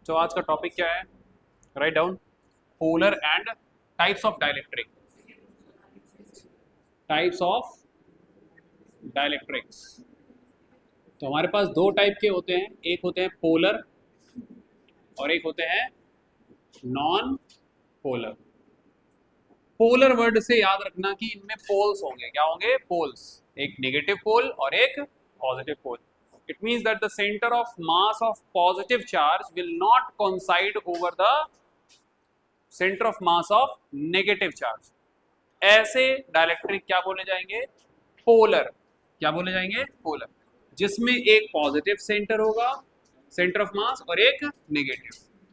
तो आज का टॉपिक क्या है? Write down polar and types of dielectric. Types of dielectrics. तो हमारे पास दो टाइप के होते हैं, एक होते हैं पोलर और एक होते हैं नॉन पोलर। पोलर वर्ड से याद रखना कि इनमें पोल्स होंगे। क्या होंगे? पोल्स। एक नेगेटिव पोल और एक positive pole. It means that the centre of mass of positive charge will not coincide over the centre of mass of negative charge. ऐसे डाइलेक्ट्रिक क्या बोले जाएंगे? पोलर। क्या बोले जाएंगे? पोलर। जिसमें एक पॉजिटिव सेंटर होगा, सेंटर ऑफ मास, और एक नेगेटिव।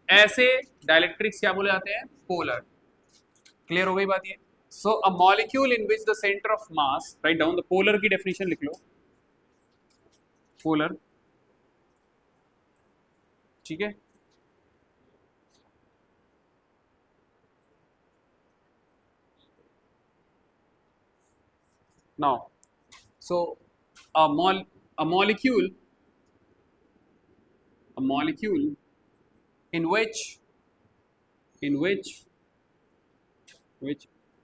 ऐसे डाइलेक्ट्रिक्स क्या बोले जाते हैं? पोलर। क्लियर हो गई बात ये? So a molecule in which the centre of mass, right down the polar की डेफिनेशन लिख लो। पोलर, ठीक है। Now so a molecule in which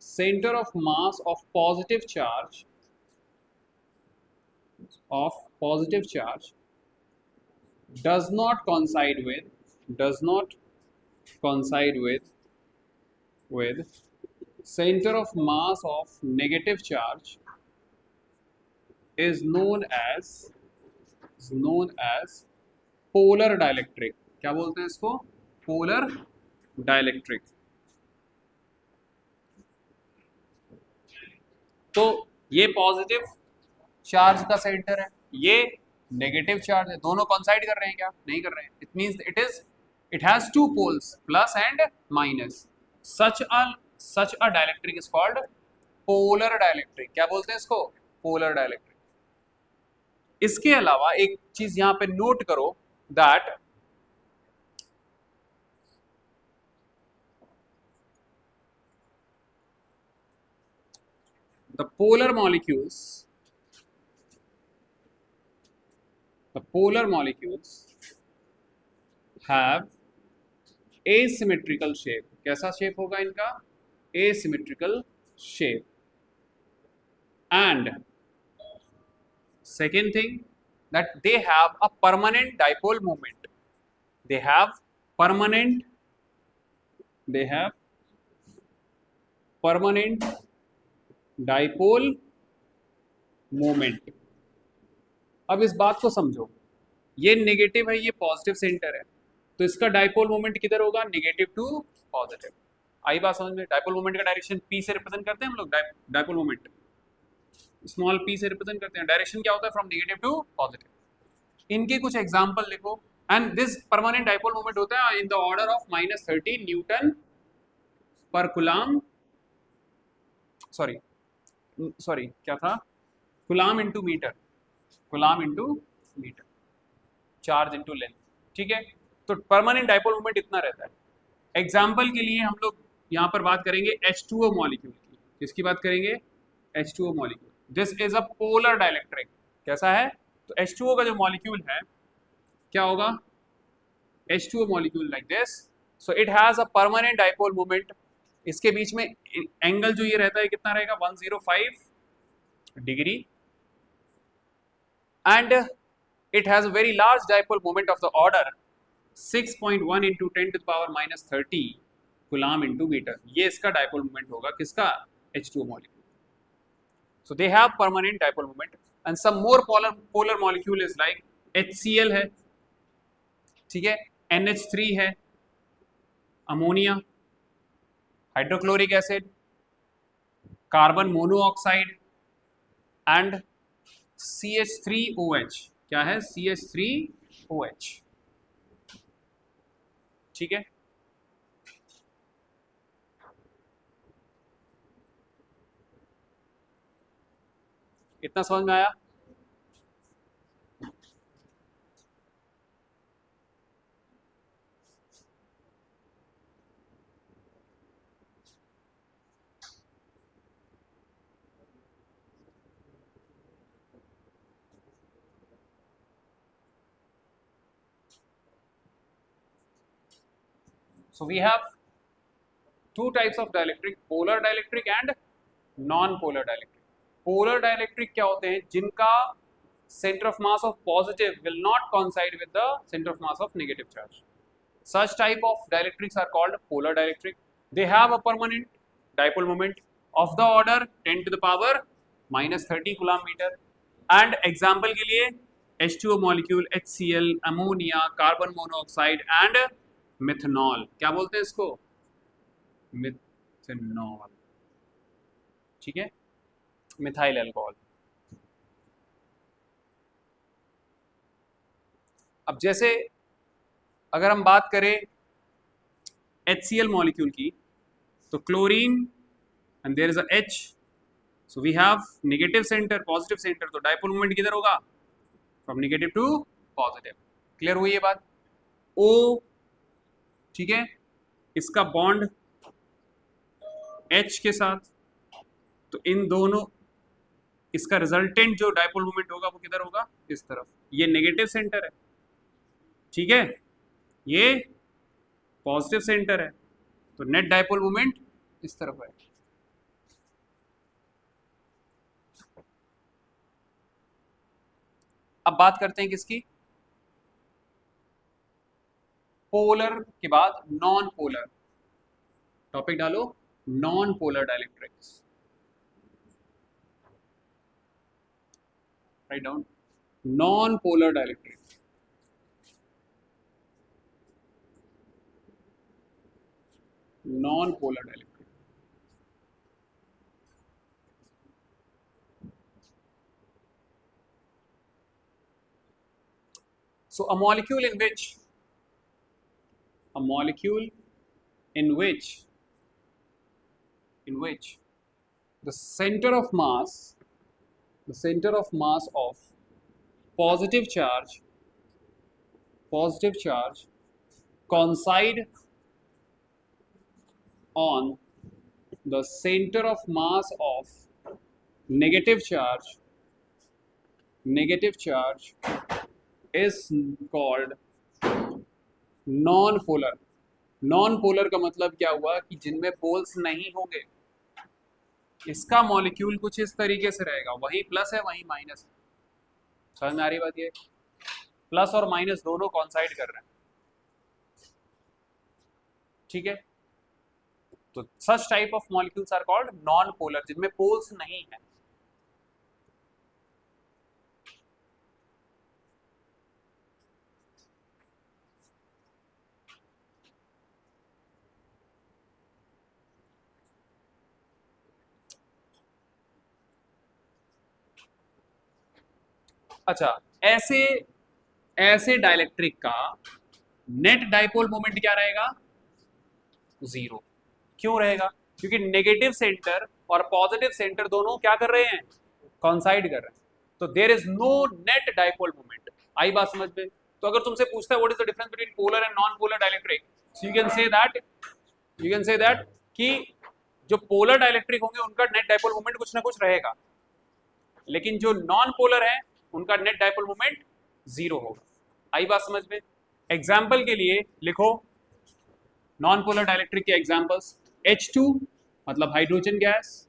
center of mass of positive charge does not coincide with center of mass of negative charge is known as polar dielectric। क्या बोलते हैं इसको? Polar dielectric. तो ये पॉजिटिव चार्ज का centre है, ये negative charge है, दोनों कॉन्साइड कर रहे हैं क्या? नहीं कर रहे हैं। It means it has two poles, plus and minus. Such a dielectric is called polar dielectric. क्या बोलते हैं इसको? Polar dielectric. इसके अलावा एक चीज यहां पे नोट करो that the polar molecules have asymmetrical shape। कैसा शेप होगा इनका? asymmetrical shape। and second thing, that they have a permanent dipole moment। they have permanent dipole moment। अब इस बात को समझो, ये नेगेटिव है, ये पॉजिटिव सेंटर है, तो इसका डाइपोल मोमेंट किधर होगा? Negative to positive. आई बात समझ में? डाइपोल मोमेंट का डायरेक्शन पी से रिप्रेजेंट करते हैं हम लोग। डाइपोल मोमेंट स्मॉल पी से रिप्रेजेंट करते हैं। डायरेक्शन क्या होता है? From negative to positive. इनके कुछ एग्जांपल लिखो। And this permanent dipole moment होता है in the order of -30 newton per coulomb. Sorry क्या था? Coulomb into metre. Charge into length. ठीक है। तो परमानेंट डाइपोल मोमेंट इतना रहता है। एग्जाम्पल के लिए हम लोग यहां पर बात करेंगे H2O मॉलिक्यूल की। किसकी बात करेंगे? H2O molecule. This is a polar dielectric. कैसा है? तो H2O का जो मॉलिक्यूल है क्या होगा? H2O molecule like this. So it has a permanent dipole moment. इसके बीच में एंगल जो ये रहता है कितना रहेगा? 105 degree. and it has a very large dipole moment of the order 6.1 into 10 to the power -30 coulomb into meter। ये इसका dipole moment होगा। किसका? H2O molecule। so they have permanent dipole moment। and some more polar molecule is like HCl है, ठीक है, NH3 है, ammonia, hydrochloric acid, carbon monoxide and CH3OH। क्या है? CH3OH। ठीक है। इतना समझ में आया? So we have two types of dielectric, polar dielectric and non-polar dielectric. Polar dielectric क्या होते हैं? जिनका center of mass of positive will not coincide with the center of mass of negative charge. Such type of dielectrics are called polar dielectric. They have a permanent dipole moment of the order 10 to the power -30 coulomb meter. And example के लिए H2O molecule, HCl, ammonia, carbon monoxide and methanol. क्या बोलते हैं इसको? Methanol. ठीक है, methyl alcohol. अब जैसे अगर हम बात करें HCl मॉलिक्यूल की, तो chlorine and there is a H, so we have negative centre positive centre, तो डाइपोल मोमेंट किधर होगा? From negative to positive. Clear हुई ये बात? O, ठीक है, इसका बॉन्ड H के साथ, तो इन दोनों, इसका रिजल्टेंट जो डाइपोल मोमेंट होगा वो किधर होगा? इस तरफ. ये नेगेटिव सेंटर है, ठीक है, ये पॉजिटिव सेंटर है, तो नेट डाइपोल मोमेंट इस तरफ है. अब बात करते हैं किसकी? पोलर के बाद नॉन पोलर. टॉपिक डालो, non polar dielectrics. Write down, non polar dielectrics. Non polar dielectric. So a molecule in which the center of mass of positive charge coincide on the center of mass of negative charge is called non polar. Non polar का मतलब क्या हुआ कि जिनमें poles नहीं होंगे. इसका molecule कुछ इस तरीके से रहेगा, वही प्लस है वही माइनस है. समझ में आ रही बात? ये प्लस और माइनस दोनों कॉन्साइड कर रहे हैं, ठीक है. तो such type of molecules are called non polar, जिनमें पोल्स नहीं है. अच्छा, ऐसे डाइलेक्ट्रिक का नेट डाइपोल मोमेंट क्या रहेगा? 0. क्यों रहेगा? क्योंकि नेगेटिव सेंटर और पॉजिटिव सेंटर दोनों क्या कर रहे हैं? कॉन्साइड कर रहे हैं. तो there is no net dipole moment. आई बात समझ में? तो अगर तुमसे पूछता है what is the difference between polar and non polar dielectric, you can say that कि जो पोलर डाइलेक्ट्रिक होंगे उनका नेट डाइपोल मोमेंट कुछ ना कुछ रहेगा, लेकिन जो नॉन पोलर है उनका नेट डाइपोल मोमेंट 0 होगा. आई बात समझ में? एग्जाम्पल के लिए लिखो नॉन पोलर डाइलेक्ट्रिक के एग्जाम्पल्स. H2 मतलब hydrogen gas,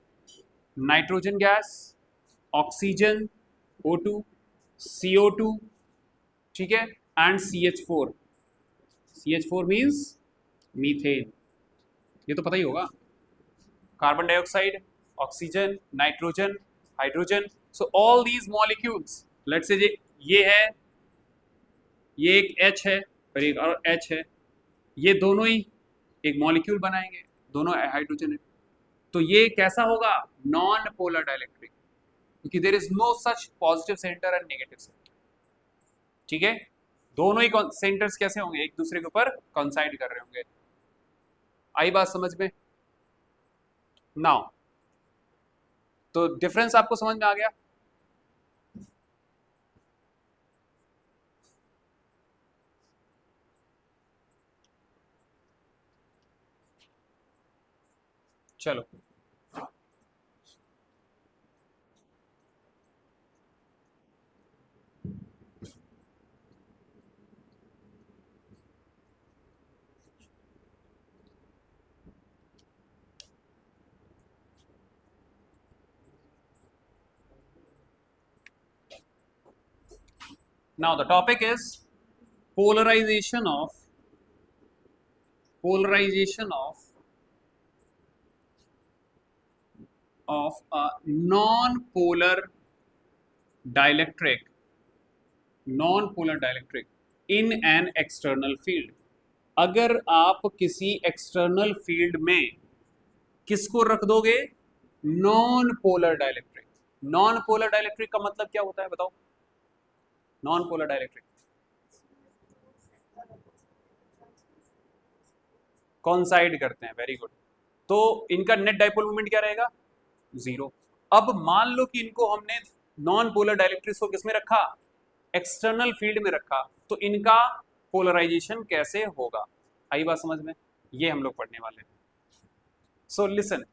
nitrogen gas, oxygen O2, CO2, ठीक है, and CH4. CH4 means methane, ये तो पता ही होगा. Carbon dioxide, oxygen, nitrogen, hydrogen. So all these molecules, let's say ये है, ये एक H है और एक और H है, ये दोनों ही एक मॉलिक्यूल बनाएंगे, दोनों हाइड्रोजन है. तो ये कैसा होगा? नॉन पोलर डाइलेक्ट्रिक, क्योंकि there is no such positive centre and negative centre. ठीक है, दोनों ही सेंटर्स कैसे होंगे? एक दूसरे के ऊपर कॉन्साइड कर रहे होंगे. आई बात समझ में? नाउ तो डिफरेंस आपको समझ में आ गया? चलो, now the topic is polarization of polarization of a non-polar dielectric in an external field. अगर आप किसी एक्सटर्नल फील्ड में किसको रख दोगे? Non polar dielectric. Non polar dielectric का मतलब क्या होता है बताओ? नॉन पोलर डाइलेक्ट्रिक कॉन्साइड करते हैं, वेरी गुड। तो इनका नेट डाइपोल मोमेंट क्या रहेगा? जीरो। अब मान लो कि इनको हमने नॉन पोलर डाइलेक्ट्रिक्स को किसमें रखा? एक्सटर्नल फील्ड में रखा, तो इनका पोलराइजेशन कैसे होगा? आई बात समझ में? ये हम लोग पढ़ने वाले हैं। So listen,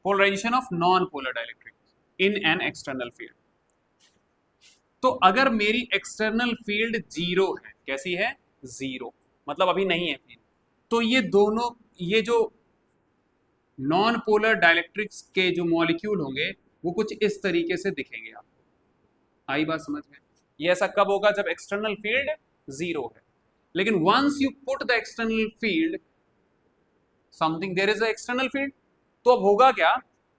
polarization of non polar dielectric in an external field. तो अगर मेरी एक्सटर्नल फील्ड जीरो है, कैसी है? जीरो, मतलब अभी नहीं है फील्ड, तो ये दोनों, ये जो नॉन पोलर डाइलेक्ट्रिक्स के जो मॉलिक्यूल होंगे वो कुछ इस तरीके से दिखेंगे। आप आई बात समझ में? ये ऐसा कब होगा? जब एक्सटर्नल फील्ड जीरो है। लेकिन once you put the external field something, there is a external field, तो अब होगा क्या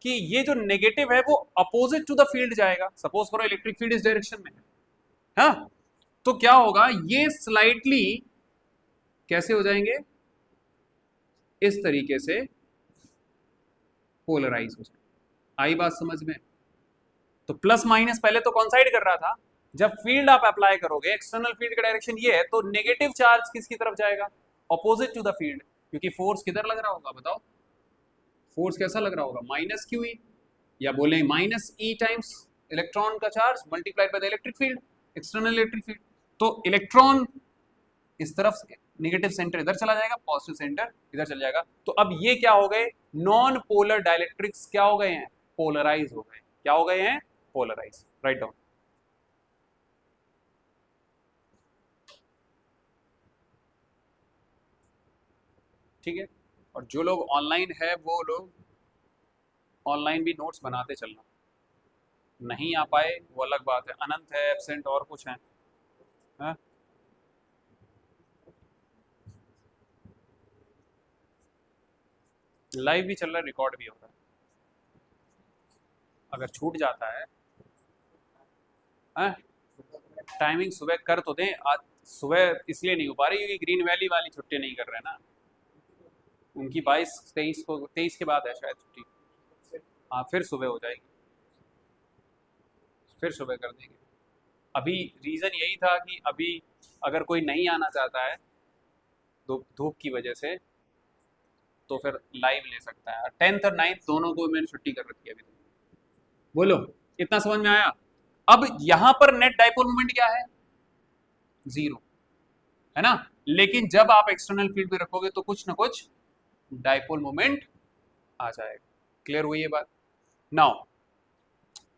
कि ये जो नेगेटिव है वो अपोजिट टू द फील्ड जाएगा। सपोज करो इलेक्ट्रिक फील्ड इस डायरेक्शन में है, हाँ, तो क्या होगा? ये स्लाइटली कैसे हो जाएंगे? इस तरीके से पोलराइज हो जाए। आई बात समझ में? तो प्लस माइनस पहले तो कॉन्साइड कर रहा था, जब फील्ड आप अप्लाई करोगे, एक्सटर्नल फील्ड का डायरेक्शन ये है, तो नेगेटिव चार्ज किसकी तरफ जाएगा? ऑपोजिट टू द फील्ड, क्योंकि फोर्स किधर लग रहा होगा बताओ? फोर्स कैसा लग रहा होगा? माइनस क्यू ई, या बोले माइनस ई टाइम्स इलेक्ट्रॉन का charge multiplied by the electric field, external electric field. तो इलेक्ट्रॉन इस तरफ से, नेगेटिव सेंटर इधर चला जाएगा, पॉजिटिव सेंटर इधर चला जाएगा। तो अब ये क्या हो गए? नॉन पोलर डाइलेक्ट्रिक्स क्या हो गए हैं? पोलराइज हो गए। क्या हो गए हैं? पोलराइज। Write down. ठीक है, और जो लोग ऑनलाइन है वो लोग ऑनलाइन भी नोट्स बनाते चलना। नहीं आ पाए वो अलग बात है, अनंत है, एब्सेंट और कुछ है, हाँ? लाइव भी चल रहा है, रिकॉर्ड भी हो रहा है। अगर छूट जाता है, हाँ? टाइमिंग सुबह कर तो दें। आज सुबह इसलिए नहीं हो पा रही क्योंकि ग्रीन वैली वाली छुट्टी नहीं कर रहे ना, उनकी 22-23 को, 23 के बाद है शायद छुट्टी। हाँ, फिर सुबह हो जाएगी, फिर सुबह कर देंगे। अभी रीज़न यही था कि अभी अगर कोई नहीं आना चाहता है धूप की वजह से, तो फिर लाइव ले सकता है। 10th और 9th दोनों को मैंने छुट्टी कर रखी है अभी। बोलो, इतना समझ में आया? अब यहां पर नेट डाइपोल मोमेंट क्या है? जीरो, है ना? लेकिन जब आप एक्सटर्नल फील्ड में रखोगे तो कुछ ना कुछ डाइपोल मोमेंट आ जाएगा। क्लियर हुई ये बात? नाउ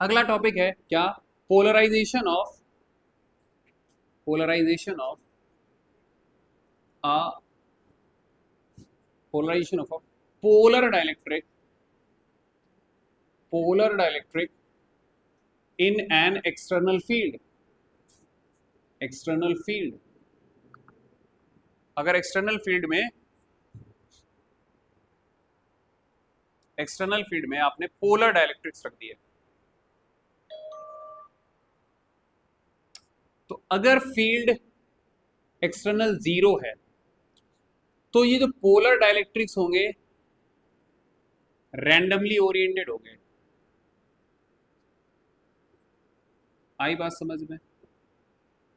अगला टॉपिक है क्या? Polarization of polarization of a polarization of a polar dielectric in an external field. External field, अगर एक्सटर्नल फील्ड में आपने पोलर डाइलेक्ट्रिक्स रख दिए, तो अगर फील्ड एक्सटर्नल जीरो है, तो ये जो पोलर डाइलेक्ट्रिक्स होंगे रैंडमली ओरिएंटेड होंगे। आई बात समझ में?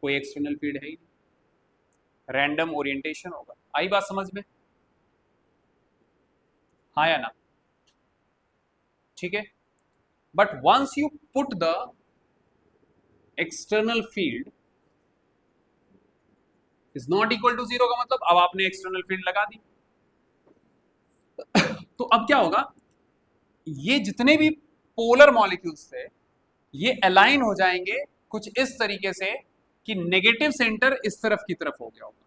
कोई एक्सटर्नल फील्ड है ही नहीं, रैंडम ओरिएंटेशन होगा। आई बात समझ में? हाँ या ना? ठीक है, but once you put the external field is not equal to zero, का मतलब अब आपने एक्सटर्नल फील्ड लगा दी, तो अब क्या होगा? ये जितने भी पोलर मॉलिक्यूल्स थे ये अलाइन हो जाएंगे कुछ इस तरीके से कि नेगेटिव सेंटर इस तरफ की तरफ हो गया होगा,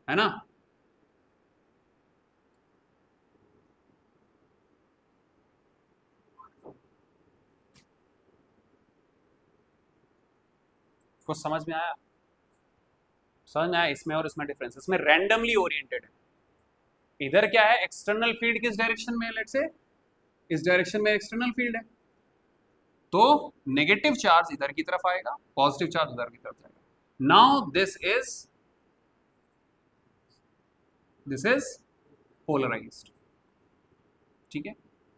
है ना? कुछ समझ में आया? समझ में आया? इसमें और इसमें डिफरेंस, इसमें रैंडमली ओरिएंटेड है। इधर क्या है, एक्सटर्नल फील्ड किस डायरेक्शन में है, लेट्स से इस डायरेक्शन में एक्सटर्नल फील्ड है, तो नेगेटिव चार्ज इधर की तरफ आएगा, पॉजिटिव चार्ज उधर की तरफ जाएगा। नाउ दिस इज पोलराइज्ड, ठीक है,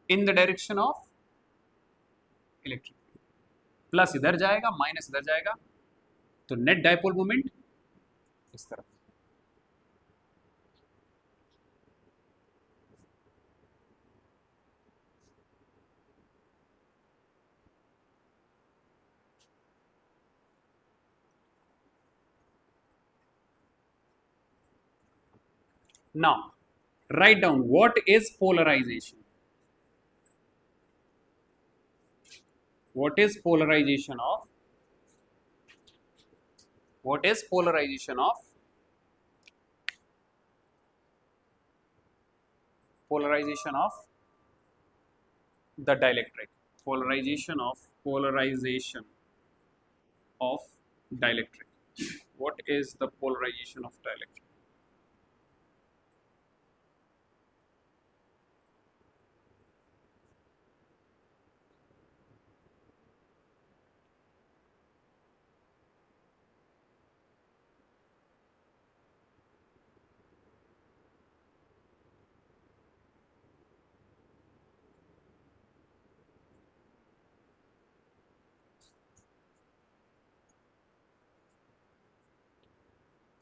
in the direction of electric field. Plus इधर जाएगा, माइनस इधर जाएगा, तो नेट डायपोल मोमेंट इस तरफ। Now, write down what is polarization. What is polarization of? What is polarization of? Polarization of the dielectric. Polarization of dielectric. What is the polarization of dielectric?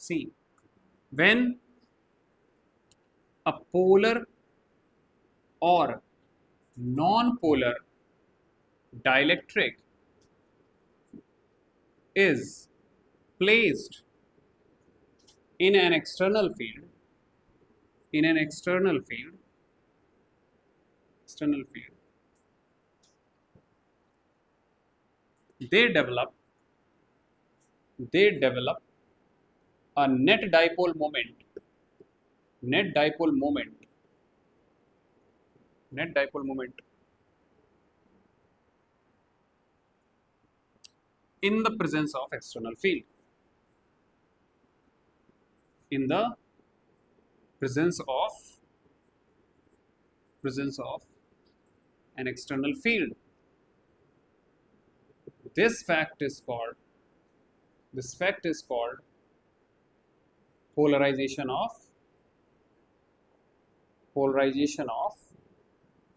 See, when a polar or non-polar dielectric is placed in an external field, they develop a net dipole moment in the presence of external field. In the presence of an external field. This fact is called polarization of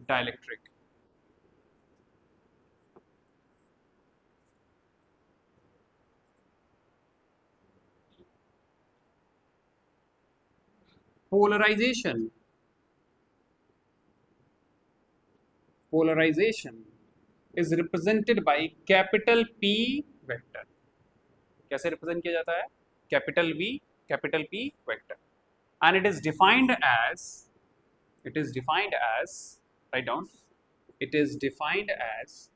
dielectric. Polarization is represented by capital P vector. कैसे represent किया जाता है? Capital P vector, and it is defined as, write down, it is defined as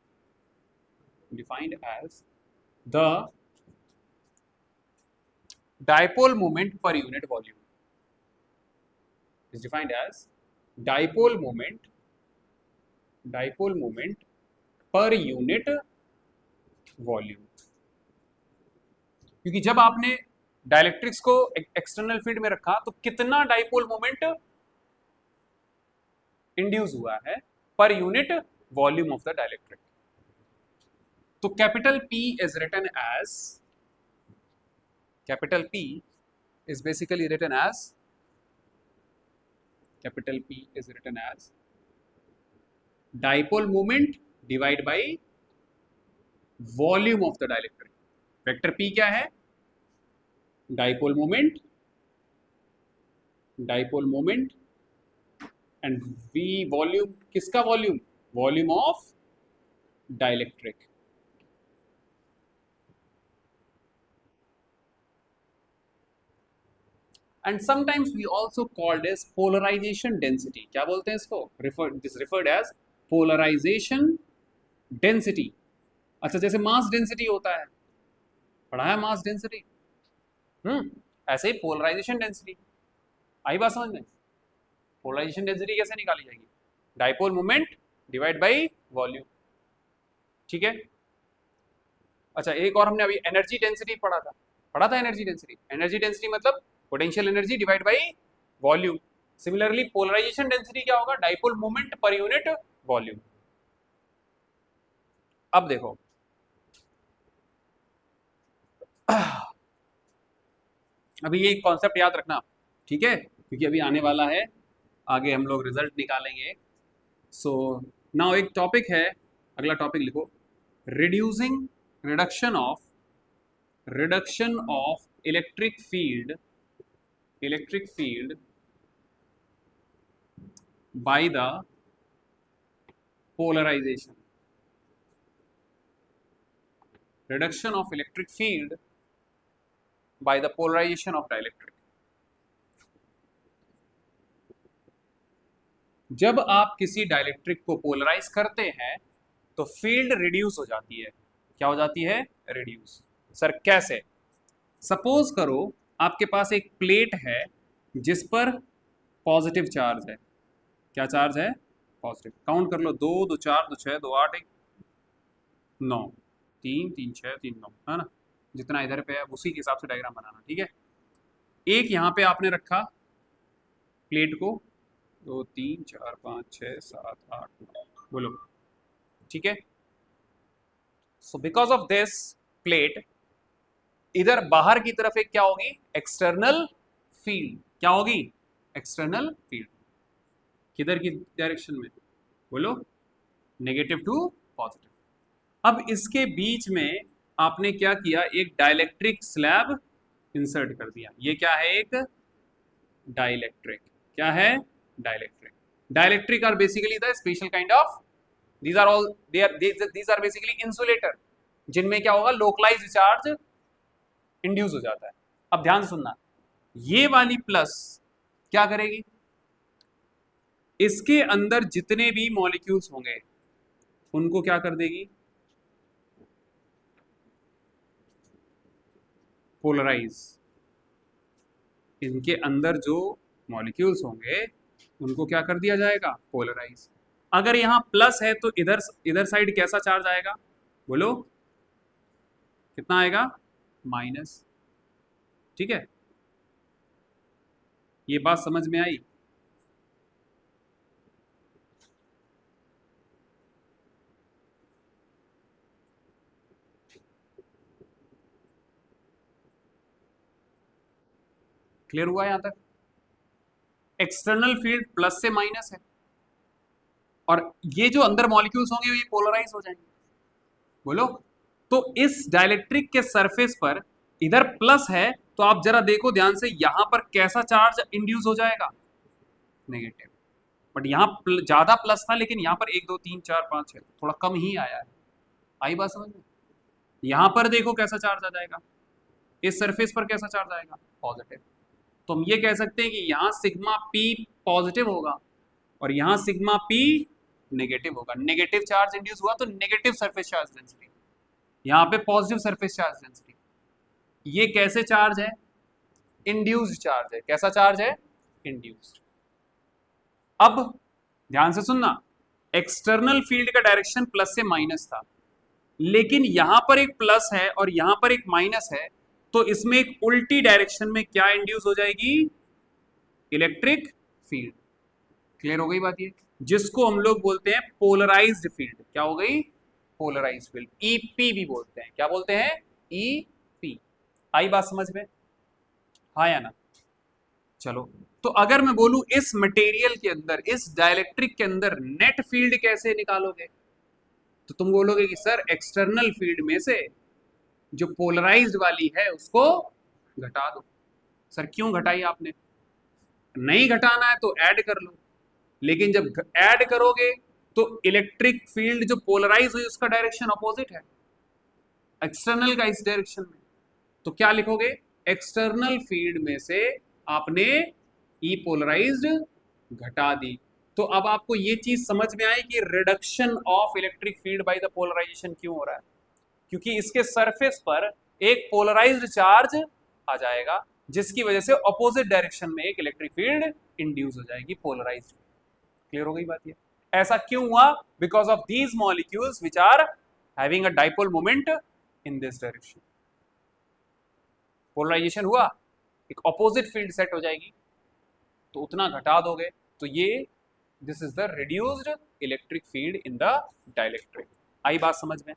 the dipole moment per unit volume. Is defined as dipole moment per unit volume. क्योंकि जब आपने dielectrics को external field में रखा तो कितना dipole moment induce हुआ है पर unit volume of the dielectric. तो capital P is written as, capital P is basically written as, capital P is written as dipole moment divided by volume of the dielectric. Vector P क्या है? Dipole moment and V volume, किसका volume? Volume of dielectric. And sometimes we also called as polarization density. क्या बोलते हैं इसको? This referred as polarization density. अच्छा, जैसे mass density होता है, पढ़ा है मास डेंसिटी, ऐसे ही पोलराइजेशन डेंसिटी। आई बात समझ में? पोलराइजेशन डेंसिटी कैसे निकाली जाएगी? Dipole moment divide by volume, ठीक है। अच्छा, एक और हमने अभी एनर्जी डेंसिटी पढ़ा था एनर्जी डेंसिटी। एनर्जी डेंसिटी मतलब potential energy divide by volume. Similarly polarization density क्या होगा? Dipole moment per unit volume. अब देखो अभी ये कॉन्सेप्ट याद रखना, ठीक है, क्योंकि अभी आने वाला है, आगे हम लोग रिजल्ट निकालेंगे। सो नाउ एक टॉपिक है, अगला टॉपिक लिखो, reducing reduction of electric field by the polarization, reduction of electric field by the polarization of dielectric। जब आप किसी डाइलेक्ट्रिक को पोलराइज करते हैं तो फील्ड रिड्यूस हो जाती है। क्या हो जाती है? रिड्यूस। सर कैसे? सपोज करो आपके पास एक प्लेट है जिस पर पॉजिटिव चार्ज है। क्या चार्ज है? पॉजिटिव। काउंट कर लो, 2 2 4 2 6 2 8 1 9 3 3 6 3 9, है ना? जितना इधर पे है उसी के हिसाब से डायग्राम बनाना, ठीक है। एक यहाँ पे आपने रखा प्लेट को, 2 3 4 5 6 7 8 9, बोलो, ठीक है। So because of this plate, इधर बाहर की तरफ एक क्या होगी? External field. क्या होगी? External field. किधर की डायरेक्शन में? बोलो, नेगेटिव टू पॉजिटिव। अब इसके बीच में आपने क्या किया? एक डाइलेक्ट्रिक स्लैब इंसर्ट कर दिया। ये क्या है? एक डाइलेक्ट्रिक। क्या है? Dielectric. Dielectric are basically the special kind of, these are basically insulator, जिनमें क्या होगा? लोकलाइज्ड चार्ज इंड्यूस हो जाता है। अब ध्यान से सुनना, ये वाली प्लस क्या करेगी? इसके अंदर जितने भी मॉलिक्यूल्स होंगे उनको क्या कर देगी? पोलराइज। इनके अंदर जो मॉलिक्यूल्स होंगे उनको क्या कर दिया जाएगा? पोलराइज। अगर यहां प्लस है तो इधर साइड कैसा चार्ज आएगा? बोलो, कितना आएगा? माइनस। ठीक है, ये बात समझ में आई? क्लियर हुआ यहां तक? एक्सटर्नल फील्ड प्लस से माइनस है, और ये जो अंदर मॉलिक्यूल्स होंगे ये पोलराइज हो जाएंगे। बोलो, तो इस डाइलेक्ट्रिक के सरफेस पर इधर प्लस है, तो आप जरा देखो ध्यान से, यहां पर कैसा चार्ज इंड्यूस हो जाएगा? नेगेटिव। बट यहां ज्यादा प्लस था, लेकिन यहां पर 1 2 3 4 5 6 थोड़ा कम ही आया है। आई बात समझ में? यहां पर देखो कैसा चार्ज आ जाएगा, इस सरफेस पर कैसा चार्ज आएगा? पॉजिटिव। तो हम ये कह सकते हैं कि यहां सिग्मा पी पॉजिटिव होगा और यहां सिग्मा पी नेगेटिव होगा। नेगेटिव चार्ज इंड्यूस हुआ तो नेगेटिव सरफेस चार्ज डेंसिटी, यहां पे पॉजिटिव सरफेस चार्ज डेंसिटी। ये कैसे चार्ज है? इंड्यूस्ड चार्ज है। कैसा चार्ज है? इंड्यूस्ड। अब ध्यान से सुनना, एक्सटर्नल फील्ड का डायरेक्शन प्लस से माइनस था, लेकिन यहां पर एक प्लस है और यहां पर एक माइनस है, तो इसमें एक उल्टी डायरेक्शन में क्या इंड्यूस हो जाएगी? Electric field. क्लियर हो गई बात? ये जिसको हम लोग बोलते हैं पोलराइज्ड फील्ड। क्या हो गई? Polarised field. ईपी भी बोलते हैं। क्या बोलते हैं? ईपी। आई बात समझ में? हाँ या ना? चलो, तो अगर मैं बोलूं इस मटेरियल के अंदर, इस डाइलेक्ट्रिक के अंदर नेट फील्ड कैसे निकालोगे, तो तुम बोलोगे कि सर एक्सटर्नल फील्ड में से जो पोलराइज्ड वाली है उसको घटा दो। सर क्यों घटाई आपने? नहीं घटाना है तो ऐड कर लो, लेकिन जब ऐड करोगे तो इलेक्ट्रिक फील्ड जो पोलराइज हुई उसका डायरेक्शन अपोजिट है एक्सटर्नल का, इस डायरेक्शन में। तो क्या लिखोगे? एक्सटर्नल फील्ड में से आपने ई पोलराइज्ड घटा दी। तो अब आपको ये चीज समझ में आई कि reduction of electric field by the polarization क्यों हो रहा है? क्योंकि इसके सरफेस पर एक पोलराइज्ड चार्ज आ जाएगा, जिसकी वजह से अपोजिट डायरेक्शन में एक इलेक्ट्रिक फील्ड इंड्यूस हो जाएगी, पोलराइज्ड। क्लियर हो गई बात? ये ऐसा क्यों हुआ? Because of these molecules which are having a dipole moment in this direction. Polarization हुआ, एक ऑपोजिट फील्ड सेट हो जाएगी, तो उतना घटा दोगे तो ये this is the reduced electric field in the dielectric. आई बात समझ में?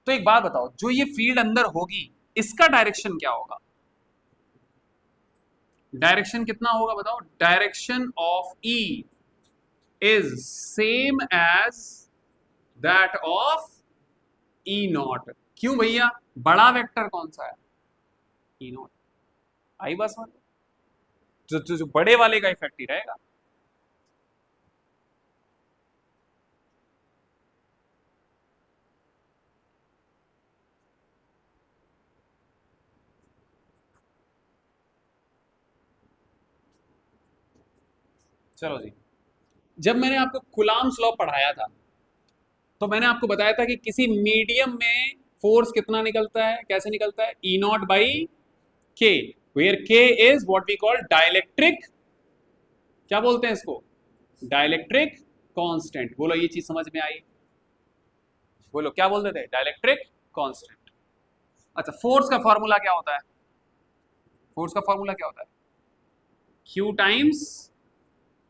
तो एक बात बताओ, जो ये फील्ड अंदर होगी इसका डायरेक्शन क्या होगा? डायरेक्शन कितना होगा बताओ? Direction of E is same as that of E naught. क्यों भैया? बड़ा वेक्टर कौन सा है? E not. आई बस मतलब जो बड़े वाले का इफेक्ट ही रहेगा। चलो जी, जब मैंने आपको कुलाम्स लॉ पढ़ाया था तो मैंने आपको बताया था कि किसी मीडियम में फोर्स कितना निकलता है, कैसे निकलता है? E naught by K, where K is what we call dielectric, क्या बोलते हैं इसको? Dielectric constant. बोलो ये चीज समझ में आई? बोलो क्या बोलते थे? Dielectric constant. अच्छा, फोर्स का फॉर्मूला क्या होता है? फोर्स का फॉर्मूला क्या होता है? Q टाइम्स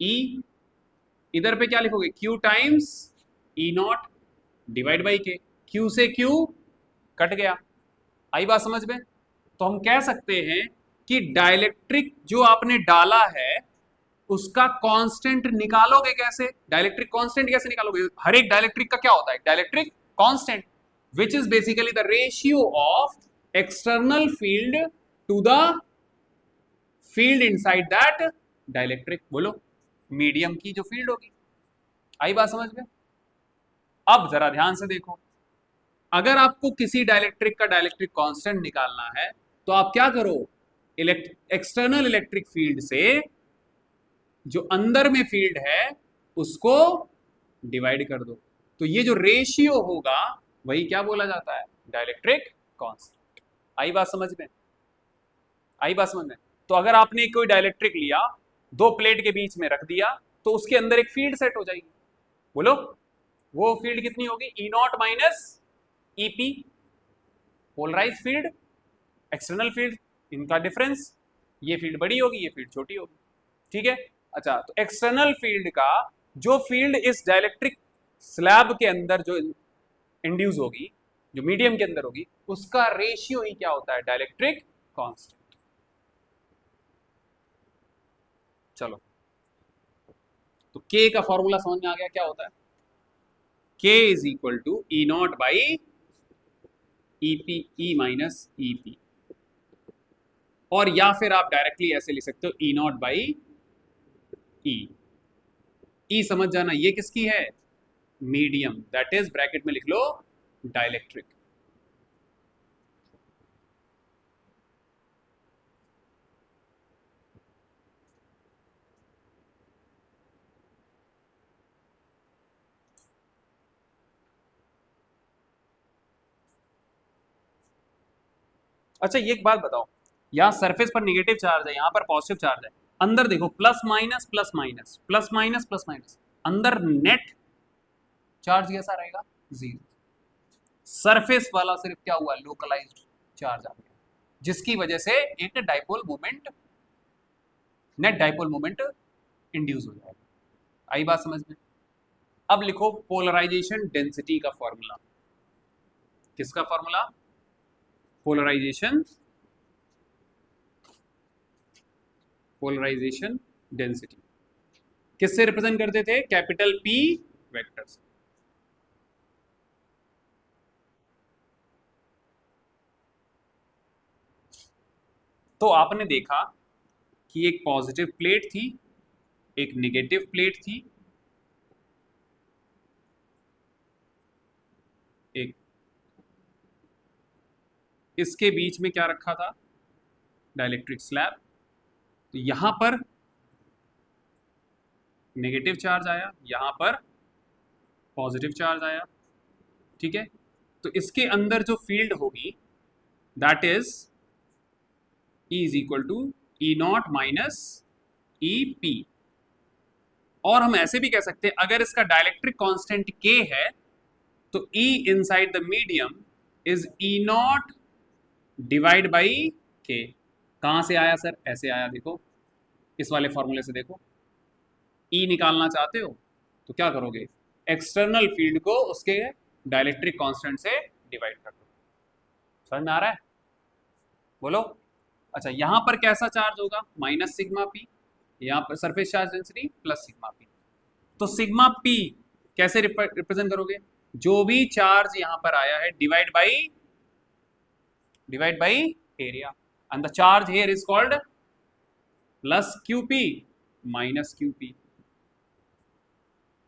E, इधर पे क्या लिखोगे? Q times E not divide by के। Q से Q कट गया। आई बात समझ में? तो हम कह सकते हैं कि डाइलेक्ट्रिक जो आपने डाला है उसका कांस्टेंट निकालोगे कैसे? डाइलेक्ट्रिक कांस्टेंट कैसे निकालोगे? हर एक डाइलेक्ट्रिक का क्या होता है? Dielectric constant, which is basically the ratio of external field to the field inside that dielectric. बोलो, मीडियम की जो फील्ड होगी। आई बात समझ में? अब जरा ध्यान से देखो, अगर आपको किसी डाइलेक्ट्रिक का डाइलेक्ट्रिक कांस्टेंट निकालना है तो आप क्या करो? एक्सटर्नल इलेक्ट्रिक फील्ड से जो अंदर में फील्ड है उसको डिवाइड कर दो, तो ये जो रेशियो होगा वही क्या बोला जाता है? Dielectric constant. आई बात समझ में? आई बात समझ में? तो अगर आपने कोई डाइलेक्ट्रिक लिया, दो प्लेट के बीच में रख दिया, तो उसके अंदर एक फील्ड सेट हो जाएगी। बोलो, वो फील्ड कितनी होगी? E naught minus EP, polarise field, external field, इनका डिफरेंस। ये फील्ड बड़ी होगी, ये फील्ड छोटी होगी। ठीक है? अच्छा, तो एक्सटर्नल फील्ड का जो फील्ड इस डाइलेक्ट्रिक स्लैब के अंदर जो इंड्यूस होगी, जो मीडियम के अंदर होगी, उसका रेशियो ही क्या होता है? Dielectric constant. चलो, तो K का फॉर्मूला समझ में आ गया क्या होता है? K is equal to E naught by EP, E minus EP, और या फिर आप डायरेक्टली ऐसे लिख सकते हो ई नॉट बाई ई। ई समझ जाना, ये किसकी है? मीडियम, दैट इज ब्रैकेट में लिख लो डाइलेक्ट्रिक। अच्छा, ये एक बात बताओ, यहां सरफेस पर निगेटिव चार्ज है, यहां पर पॉजिटिव चार्ज है, अंदर देखो plus minus plus minus plus minus plus minus, अंदर नेट चार्ज कैसा रहेगा? जीरो। सरफेस वाला सिर्फ क्या हुआ? लोकलाइज्ड चार्ज आ गया, जिसकी वजह से एक dipole moment, net dipole moment induce हो जाएगा। आई बात समझ में? अब लिखो पोलराइजेशन डेंसिटी का फॉर्मूला। किसका फॉर्मूला? पोलराइजेशन डेंसिटी किससे रिप्रेजेंट करते थे? कैपिटल P वेक्टर से। तो आपने देखा कि एक पॉजिटिव प्लेट थी, एक नेगेटिव प्लेट थी, एक इसके बीच में क्या रखा था? Dielectric slab. तो यहां पर नेगेटिव चार्ज आया, यहां पर पॉजिटिव चार्ज आया। ठीक है? तो इसके अंदर जो फील्ड होगी that is E is equal to E naught minus E P. और हम ऐसे भी कह सकते हैं, अगर इसका डाइलेक्ट्रिक कांस्टेंट के है तो E inside the medium is E naught divide by के। कहां से आया सर? ऐसे आया, देखो इस वाले फॉर्मूले से। देखो E निकालना चाहते हो तो क्या करोगे, एक्सटर्नल फील्ड को उसके डाइलेक्ट्रिक कांस्टेंट से डिवाइड कर दो। समझ में आ रहा है? बोलो। अच्छा, यहां पर कैसा चार्ज होगा? Minus sigma P. यहां पर surface charge density plus sigma P. तो सिग्मा पी कैसे रिप्रेजेंट करोगे? जो भी चार्ज यहां पर आया है divide by area, and the charge here is called plus QP minus QP.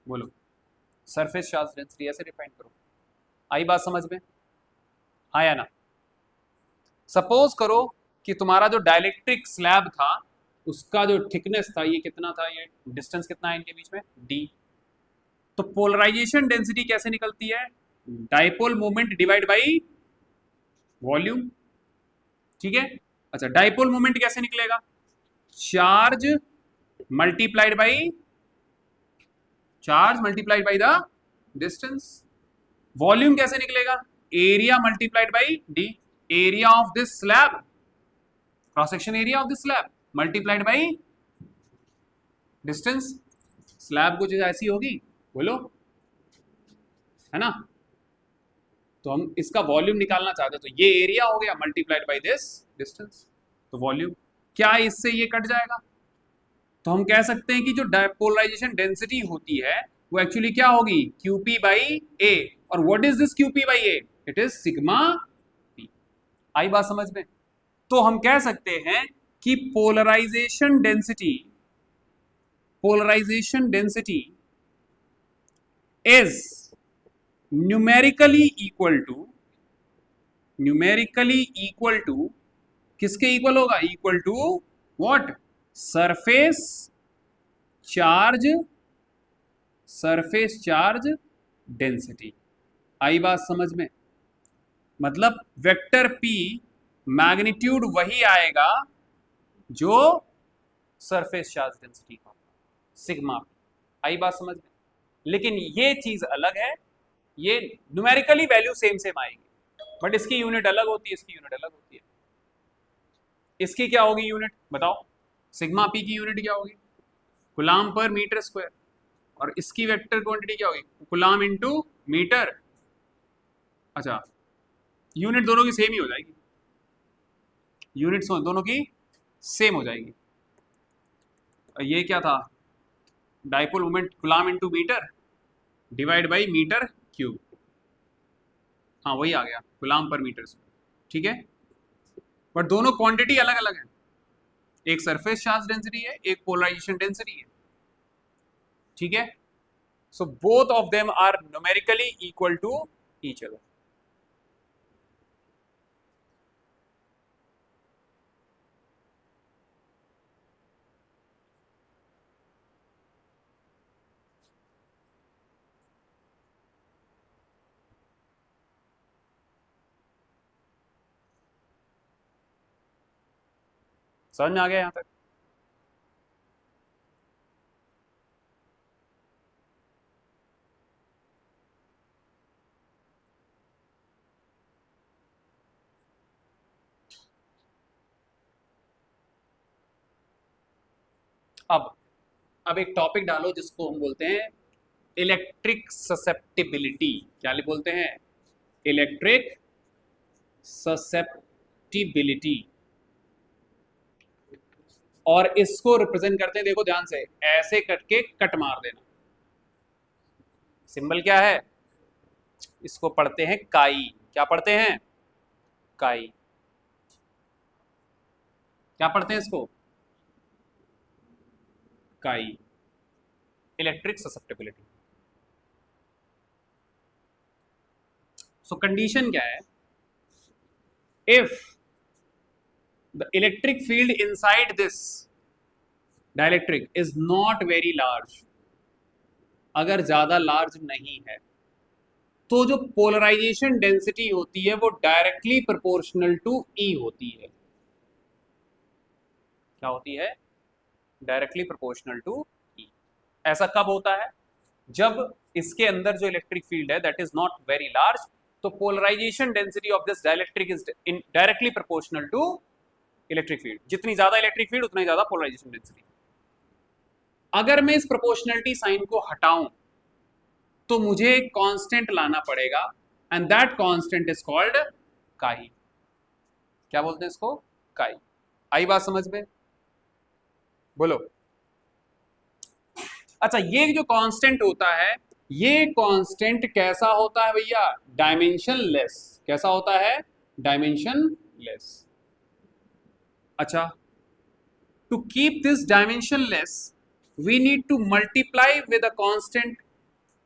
बोलो, सरफेस चार्ज डेंसिटी ऐसे डिफाइन करो। आई बात समझ में? आया ना? सपोज करो कि तुम्हारा जो डाइलेक्ट्रिक स्लैब था उसका जो थिकनेस था ये कितना था, ये डिस्टेंस कितना है इनके बीच में, d। तो पोलराइजेशन डेंसिटी कैसे निकलती है? Dipole moment divide by volume. ठीक है। अच्छा, डाइपोल मोमेंट कैसे निकलेगा? Charge multiplied by the distance. Volume कैसे निकलेगा? Area multiplied by D. Area of this slab, cross section area of this slab multiplied by distance. Slab कुछ ऐसी होगी, बोलो, है ना? तो हम इसका वॉल्यूम निकालना चाहते हैं, तो ये एरिया हो गया मल्टीप्लाइड बाई दिस डिस्टेंस, तो वॉल्यूम। क्या इससे ये कट जाएगा? तो हम कह सकते हैं कि जो पोलराइजेशन डेंसिटी होती है वो एक्चुअली क्या होगी, QP बाई ए। और what is this QP by A? It is sigma P. आई बात समझ में? तो हम कह सकते हैं कि polarisation density is numerically equal to किसके इक्वल होगा? Equal to what? Surface charge density. आई बात समझ में? मतलब वेक्टर P मैग्नीट्यूड वही आएगा जो सरफेस चार्ज डेंसिटी का, सिग्मा। आई बात समझ में? लेकिन ये चीज अलग है, ये न्यूमेरिकली वैल्यू सेम आएगी, बट इसकी यूनिट अलग होती है, इसकी यूनिट अलग होती है। इसकी क्या होगी यूनिट, बताओ? सिग्मा पी की यूनिट क्या होगी? कूलाम पर मीटर स्क्वायर। और इसकी वेक्टर क्वांटिटी क्या होगी? Coulomb into metre. अच्छा, यूनिट दोनों की सेम ही हो जाएगी, यूनिट दोनों की सेम हो जाएगी। ये क्या था? Dipole moment coulomb into metre divide by metre cube. हाँ, वही आ गया, कूलाम पर मीटर स्क्वायर। ठीक है, बट दोनों क्वांटिटी अलग अलग है। एक सरफेस चार्ज डेंसिटी है, एक पोलराइजेशन डेंसिटी है। ठीक है, so both of them are numerically equal to each other. समझ में आ गया यहां तक? अब एक टॉपिक डालो जिसको हम बोलते हैं इलेक्ट्रिक ससेप्टिबिलिटी। क्या बोलते हैं? Electric susceptibility. और इसको रिप्रेजेंट करते हैं, देखो ध्यान से, ऐसे करके कट मार देना। सिंबल क्या है? इसको पढ़ते हैं काई। क्या पढ़ते हैं? काई। क्या पढ़ते हैं इसको? काई। Electric susceptibility. सो कंडीशन क्या है? If the electric field inside this dielectric is not very large, अगर ज्यादा लार्ज नहीं है, तो जो पोलराइजेशन डेंसिटी होती है वो डायरेक्टली प्रोपोर्शनल टू ई होती है। क्या होती है? Directly proportional to E. ऐसा कब होता है? जब इसके अंदर जो इलेक्ट्रिक फील्ड है that is not very large, तो polarisation density of this dielectric is directly proportional to electric field. जितनी ज्यादा इलेक्ट्रिक फील्ड उतना ही ज्यादा पोलराइजेशन डेंसिटी। अगर मैं इस प्रोपोर्शनलिटी साइन को हटाऊं तो मुझे एक कांस्टेंट लाना पड़ेगा and that constant is called काई। क्या बोलते हैं इसको? काई। आई बात समझ में? बोलो। अच्छा, ये जो कांस्टेंट होता है, ये कांस्टेंट कैसा होता है भैया? Dimensionless. कैसा होता है? Dimensionless. अच्छा, to keep this dimensionless we need to multiply with a constant,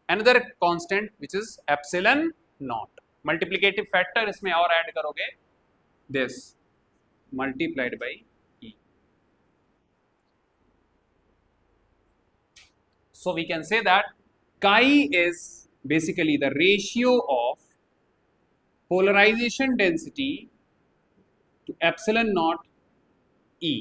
another constant which is epsilon naught. Multiplicative factor इसमें और ऐड करोगे, this multiplied by e. So we can say that chi is basically the ratio of polarization density to epsilon naught e.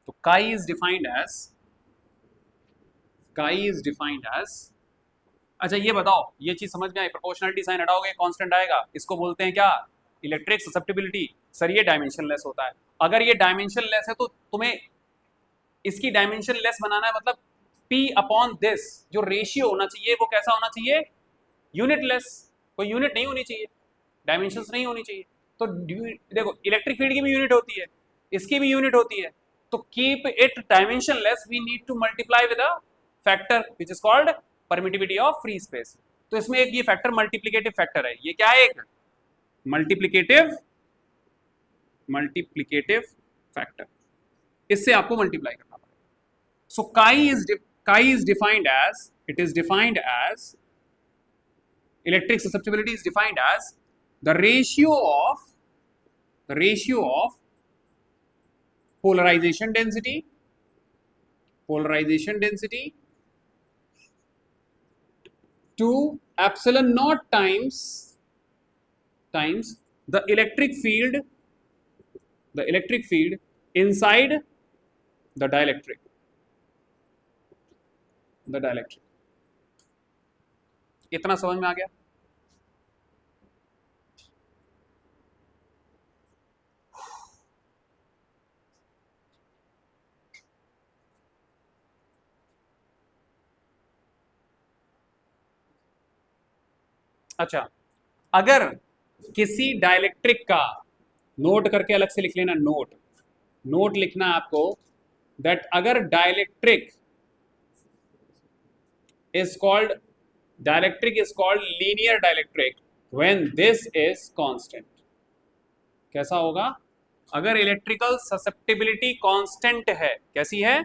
तो chi is defined as, अच्छा ये बताओ, ये चीज समझ में आई? प्रोपोर्शनलिटी साइन हटाओगे कांस्टेंट आएगा, इसको बोलते हैं क्या? Electric susceptibility. सर ये डायमेंशन लेस होता है। अगर ये डायमेंशन लेस है तो तुम्हें इसकी डायमेंशन लेस बनाना है, मतलब P अपॉन दिस जो रेशियो होना चाहिए वो कैसा होना चाहिए? Unit less. कोई यूनिट नहीं होनी चाहिए, डायमेंशंस नहीं होनी चाहिए। तो देखो, इलेक्ट्रिक फील्ड की भी यूनिट होती है, इसकी भी यूनिट होती है। तो keep it dimensionless we need to multiply with a factor which is called permittivity of free space. तो इसमें एक ये फैक्टर मल्टीप्लिकेटिव फैक्टर है। ये क्या है? एक मल्टीप्लिकेटिव फैक्टर। इससे आपको मल्टीप्लाई करना पड़ेगा। सो chi is defined as, it is defined as, electric susceptibility is defined as the ratio of polarization density to epsilon naught times the electric field inside the dielectric. इतना समझ में आ गया? अच्छा, अगर किसी डाइलेक्ट्रिक का, नोट करके अलग से लिख लेना, नोट लिखना आपको, दैट अगर dielectric is called linear dielectric when this is constant. कैसा होगा? अगर इलेक्ट्रिकल ससेप्टिबिलिटी कांस्टेंट है, कैसी है?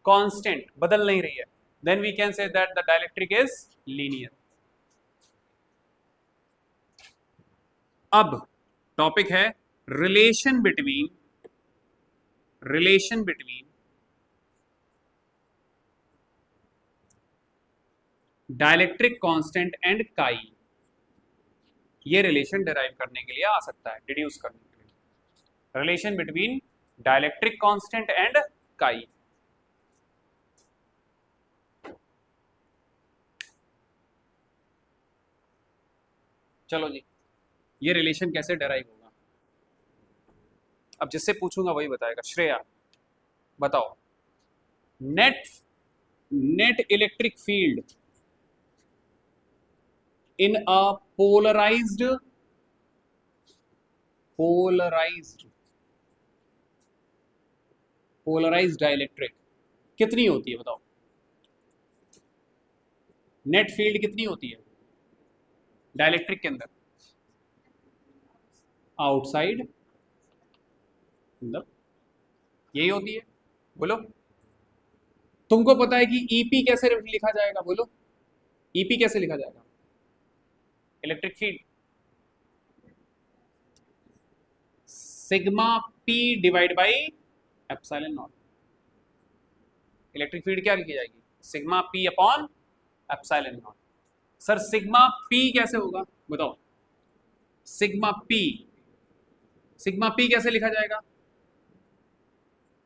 कांस्टेंट, बदल नहीं रही है, then we can say that the dielectric is linear. अब टॉपिक है relation between dielectric constant and chi. ये रिलेशन डिराइव करने के लिए आ सकता है, डिड्यूस करने के लिए। Relation between dielectric constant and काई। चलो जी, ये रिलेशन कैसे डिराइव होगा? अब जिससे पूछूंगा वही बताएगा। श्रेया बताओ, net electric field in a polarized dielectric कितनी होती है? बताओ, नेट फील्ड कितनी होती है डाइलेक्ट्रिक के अंदर? आउटसाइड, मतलब यही होती है। बोलो, तुमको पता है कि ईपी कैसे लिखा जाएगा? बोलो, ईपी कैसे लिखा जाएगा? Electric field sigma P divide by epsilon not. Electric field क्या लिखी जाएगी? Sigma P upon epsilon not. Sir sigma P कैसे होगा बताओ? सिग्मा पी कैसे लिखा जाएगा?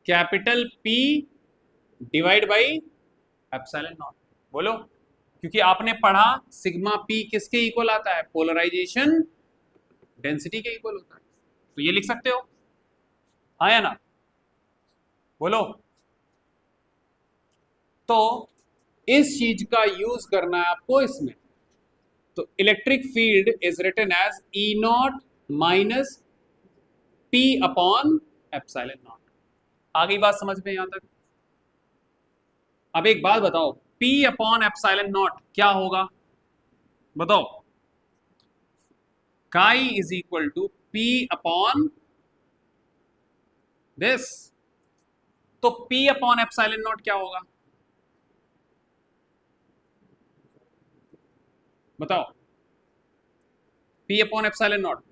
Capital P divide by epsilon not. बोलो, क्योंकि आपने पढ़ा सिग्मा पी किसके इक्वल आता है? पोलराइजेशन डेंसिटी के इक्वल होता है। तो ये लिख सकते हो, हाँ या ना? बोलो। तो इस चीज का यूज करना है आपको इसमें। तो electric field is written as E naught minus P upon epsilon naught. आ गई बात समझ में यहां तक? अब एक बात बताओ, P अपॉन एप्सिलॉन नॉट क्या होगा बताओ? Chi is equal to P upon this. तो P अपॉन एप्सिलॉन नॉट क्या होगा बताओ? P upon epsilon naught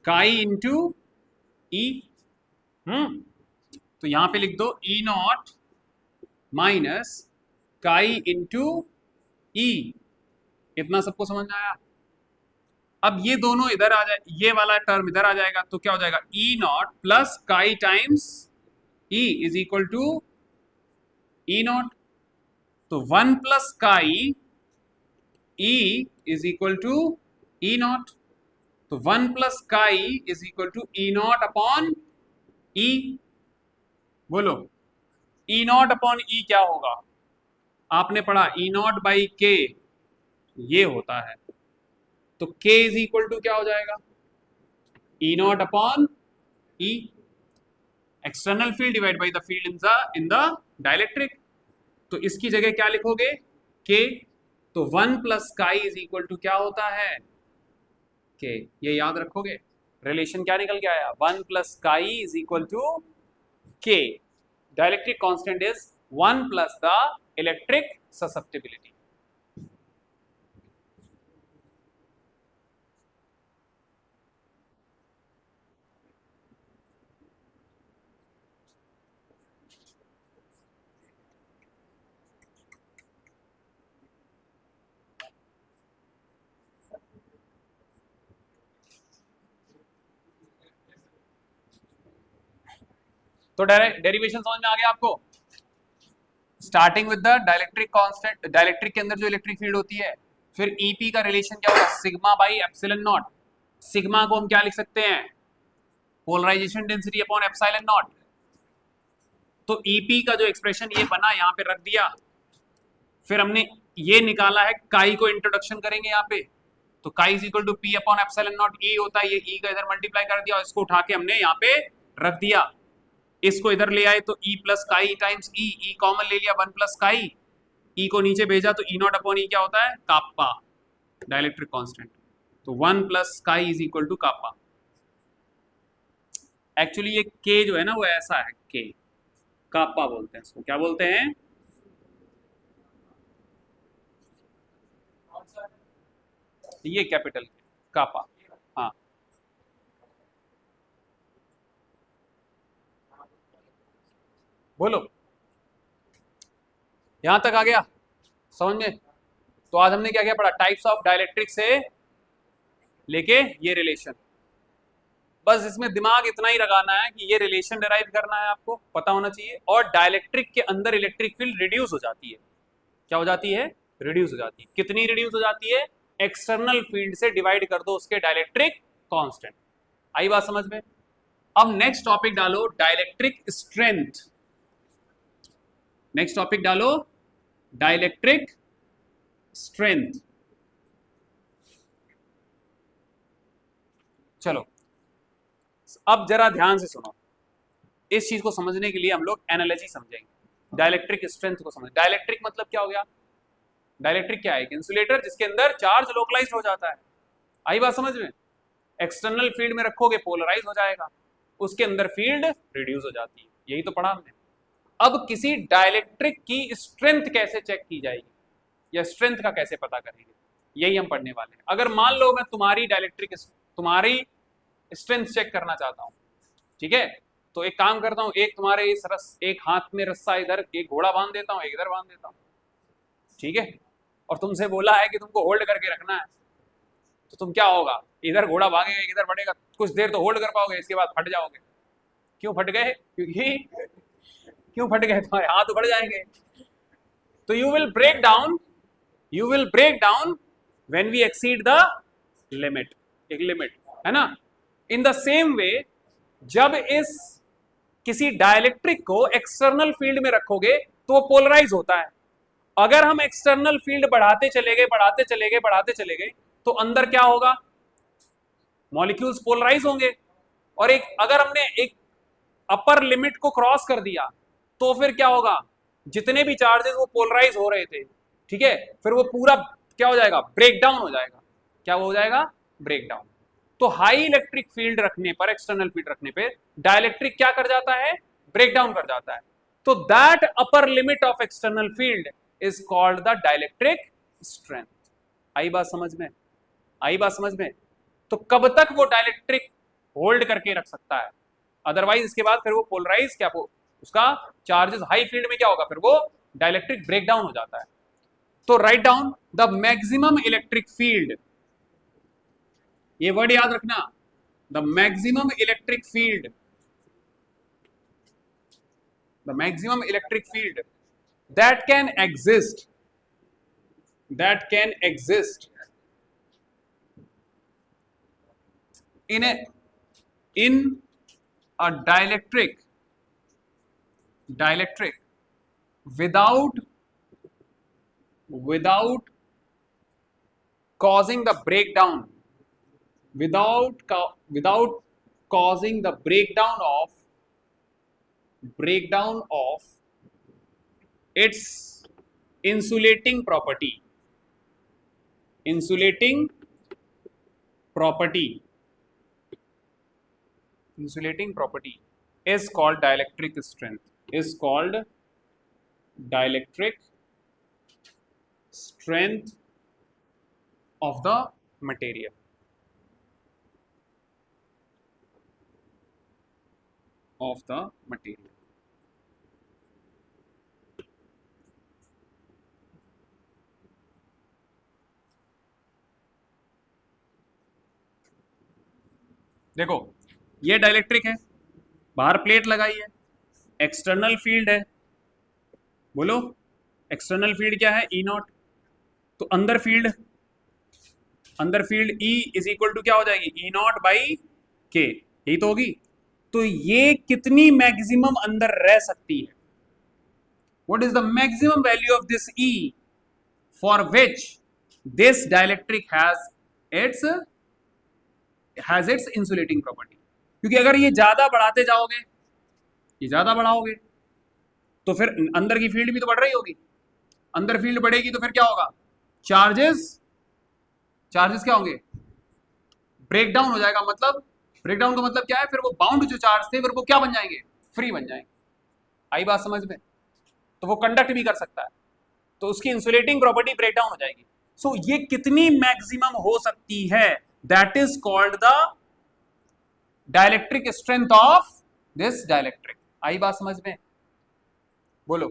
chi into E. तो यहां पे लिख दो E naught minus chi into E. इतना सबको समझ में आया? अब ये दोनों इधर आ जाए, ये वाला टर्म इधर आ जाएगा, तो क्या हो जाएगा? E naught plus chi times E is equal to E naught. तो 1 plus chi E is equal to E naught. तो 1 plus chi is equal to E naught upon E. बोलो, ई नॉट अपॉन ई क्या होगा? आपने पढ़ा ई naught by के, ये होता है। तो k इज इक्वल टू क्या हो जाएगा? E naught upon E, external field divide by the field in the dielectric. तो इसकी जगह क्या लिखोगे? k। तो 1 plus chi is equal to क्या होता है? k। ये याद रखोगे। रिलेशन क्या निकल के आया? 1 plus chi is equal to k। Dielectric constant is 1 plus the electric susceptibility. तो डेरिवेशन समझ में आ गया आपको? Starting with the dielectric constant, dielectric के अंदर जो इलेक्ट्रिक फील्ड होती है, फिर ईपी का रिलेशन क्या होगा? Sigma by epsilon naught. Sigma को हम क्या लिख सकते हैं? Polarization density upon epsilon naught. तो ईपी का जो एक्सप्रेशन ये बना यहां पे रख दिया, फिर हमने ये निकाला है, काई को इंट्रोडक्शन करेंगे यहाँ पे। तो chi is equal to P upon epsilon naught E होता है, ये ई का इधर मल्टीप्लाई कर दिया और इसको उठा के हमने यहाँ पे रख दिया। इसको इधर ले आए तो ई प्लस काई टाइम्स ई, ई कॉमन ले लिया 1 प्लस काई, ई को नीचे भेजा तो ई नॉट अपॉन ई क्या होता है? Kappa, dielectric constant. तो 1 plus chi is equal to kappa. Actually ये के जो है ना वो ऐसा है, के काप्पा बोलते हैं इसको। क्या बोलते हैं? ये कैपिटल काप्पा। हाँ, बोलो, यहां तक आ गया समझ में? तो आज हमने क्या क्या पढ़ा? टाइप्स ऑफ डाइलेक्ट्रिक से लेके ये रिलेशन। बस इसमें दिमाग इतना ही लगाना है कि ये रिलेशन डिराइव करना है, आपको पता होना चाहिए। और डाइलेक्ट्रिक के अंदर इलेक्ट्रिक फील्ड रिड्यूस हो जाती है। क्या हो जाती है? रिड्यूस हो जाती है। कितनी रिड्यूस हो जाती है? एक्सटर्नल फील्ड से डिवाइड कर दो उसके डाइलेक्ट्रिक कांस्टेंट। आई बात समझ में? अब नेक्स्ट टॉपिक डालो डाइलेक्ट्रिक स्ट्रेंथ। नेक्स्ट टॉपिक डालो डाइलेक्ट्रिक स्ट्रेंथ। चलो अब जरा ध्यान से सुनो। इस चीज को समझने के लिए हम लोग एनालॉजी समझेंगे। डाइलेक्ट्रिक स्ट्रेंथ को समझ। डाइलेक्ट्रिक मतलब क्या हो गया? डाइलेक्ट्रिक क्या है? एक इंसुलेटर जिसके अंदर चार्ज लोकलाइज्ड हो जाता है। आई बात समझ में? एक्सटर्नल फील्ड में रखोगे पोलराइज हो जाएगा, उसके अंदर फील्ड रिड्यूस हो जाती है। यही तो पढ़ा हमने। अब किसी डाइलेक्ट्रिक की स्ट्रेंथ कैसे चेक की जाएगी या स्ट्रेंथ का कैसे पता करेंगे, यही हम पढ़ने वाले हैं। अगर मान लो मैं तुम्हारी डाइलेक्ट्रिक, तुम्हारी स्ट्रेंथ चेक करना चाहता हूं, ठीक है, तो एक काम करता हूं, एक तुम्हारे इस एक हाथ में रस्सा इधर, एक घोड़ा बांध देता हूं, एक इधर बांध देता हूं, ठीक है। और तुमसे बोला है कि तुमको होल्ड करके रखना है, तो तुम क्या होगा, इधर घोड़ा भागेगा, इधर बढ़ेगा, कुछ देर तो होल्ड कर पाओगे, इसके बाद फट जाओगे। क्यों फट गए? क्यों फट गए? तुम्हारे हाथ उखड़ जाएंगे। तो you will break down when we exceed the limit, एक लिमिट है ना। इन द सेम वे, जब इस किसी डाइलेक्ट्रिक को एक्सटर्नल फील्ड में रखोगे तो वो पोलराइज होता है। अगर हम एक्सटर्नल फील्ड बढ़ाते चले गए तो अंदर क्या होगा, मॉलिक्यूल्स पोलराइज होंगे। और अगर हमने एक अपर लिमिट को क्रॉस कर दिया तो फिर क्या होगा, जितने भी चार्जेस वो पोलराइज हो रहे थे, ठीक है, फिर वो पूरा क्या हो जाएगा, ब्रेक डाउन हो जाएगा। क्या हो जाएगा? Break down. तो हाई इलेक्ट्रिक फील्ड रखने पर, एक्सटर्नल फील्ड रखने पर डाइलेक्ट्रिक क्या कर जाता है, ब्रेक डाउन कर जाता है। तो that upper limit of external field is called the dielectric strength. आई बात समझ में? आई बात समझ में? तो कब तक वो डाइलेक्ट्रिक होल्ड करके रख सकता है, अदरवाइज इसके बाद फिर वो पोलराइज, क्या वो उसका चार्जेस हाई फील्ड में क्या होगा, फिर वो डाइलेक्ट्रिक ब्रेक डाउन हो जाता है। तो right down the maximum electric field, ये वर्ड याद रखना, the maximum electric field, the maximum electric field that can exist in a dielectric without causing the breakdown, without causing the breakdown of its insulating property is called dielectric strength, of the material, देखो ये dielectric है, बाहर plate लगाई है, external field है, बोलो external field क्या है, ई नॉट। तो अंदर field E is equal to क्या हो जाएगी, ई नॉट बाई के, यही तो होगी। तो ये कितनी मैक्सिमम अंदर रह सकती है, what is the maximum value of this E for which this dielectric has its insulating property. क्योंकि अगर ये ज्यादा बढ़ाते जाओगे, ये ज्यादा बढ़ाओगे तो फिर अंदर की फील्ड भी तो बढ़ रही होगी, अंदर फील्ड बढ़ेगी तो फिर क्या होगा, चार्जेस क्या होंगे, ब्रेक डाउन हो जाएगा। मतलब ब्रेक डाउन का मतलब क्या है, फिर वो बाउंड जो चार्ज थे फिर वो क्या बन जाएंगे, फ्री बन जाएंगे। आई बात समझ में? तो वो कंडक्ट भी कर सकता है, तो उसकी इंसुलेटिंग प्रॉपर्टी ब्रेक डाउन हो जाएगी। सो ये कितनी मैक्सिमम हो सकती है, that is called the dielectric strength of this dielectric. आई बात समझ में? बोलो।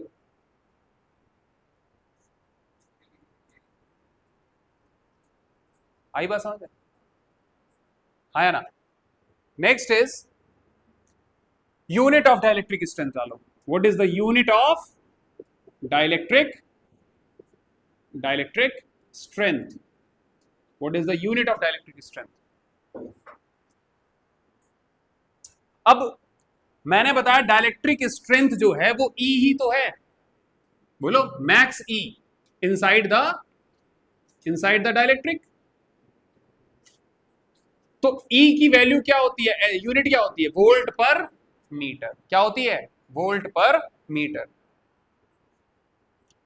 आई बात समझ में? हाँ या ना? Next is unit of dielectric strength डालो। What is the unit of dielectric strength? What is the unit of dielectric strength? अब मैंने बताया डाइलेक्ट्रिक स्ट्रेंथ जो है वो E ही तो है, बोलो max E inside the dielectric. तो E की वैल्यू क्या होती है, यूनिट क्या होती है, वोल्ट पर मीटर। क्या होती है, वोल्ट पर मीटर।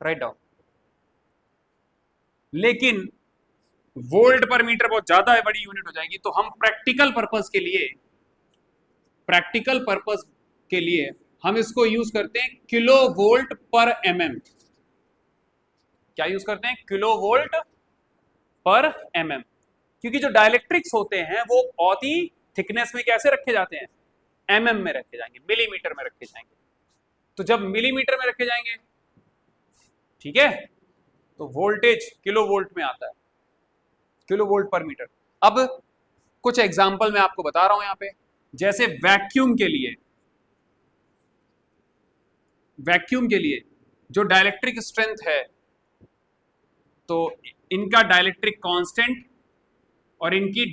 Write down. लेकिन वोल्ट पर मीटर बहुत ज्यादा बड़ी यूनिट हो जाएगी, तो हम प्रैक्टिकल पर्पस के लिए हम इसको यूज करते हैं किलो वोल्ट पर mm। क्या यूज करते हैं, किलो वोल्ट पर mm। क्योंकि जो डाइलेक्ट्रिक्स होते हैं वो बहुत ही थिकनेस में कैसे रखे जाते हैं, mm में रखे जाएंगे, मिलीमीटर में रखे जाएंगे। तो जब मिलीमीटर में रखे जाएंगे, ठीक है, तो वोल्टेज किलो वोल्ट में आता है, किलो वोल्ट पर मीटर। अब कुछ एग्जांपल मैं आपको बता रहा हूं यहां पे, जैसे वैक्यूम के लिए जो डाइलेक्ट्रिक स्ट्रेंथ है, तो इनका डाइलेक्ट्रिक कांस्टेंट और इनकी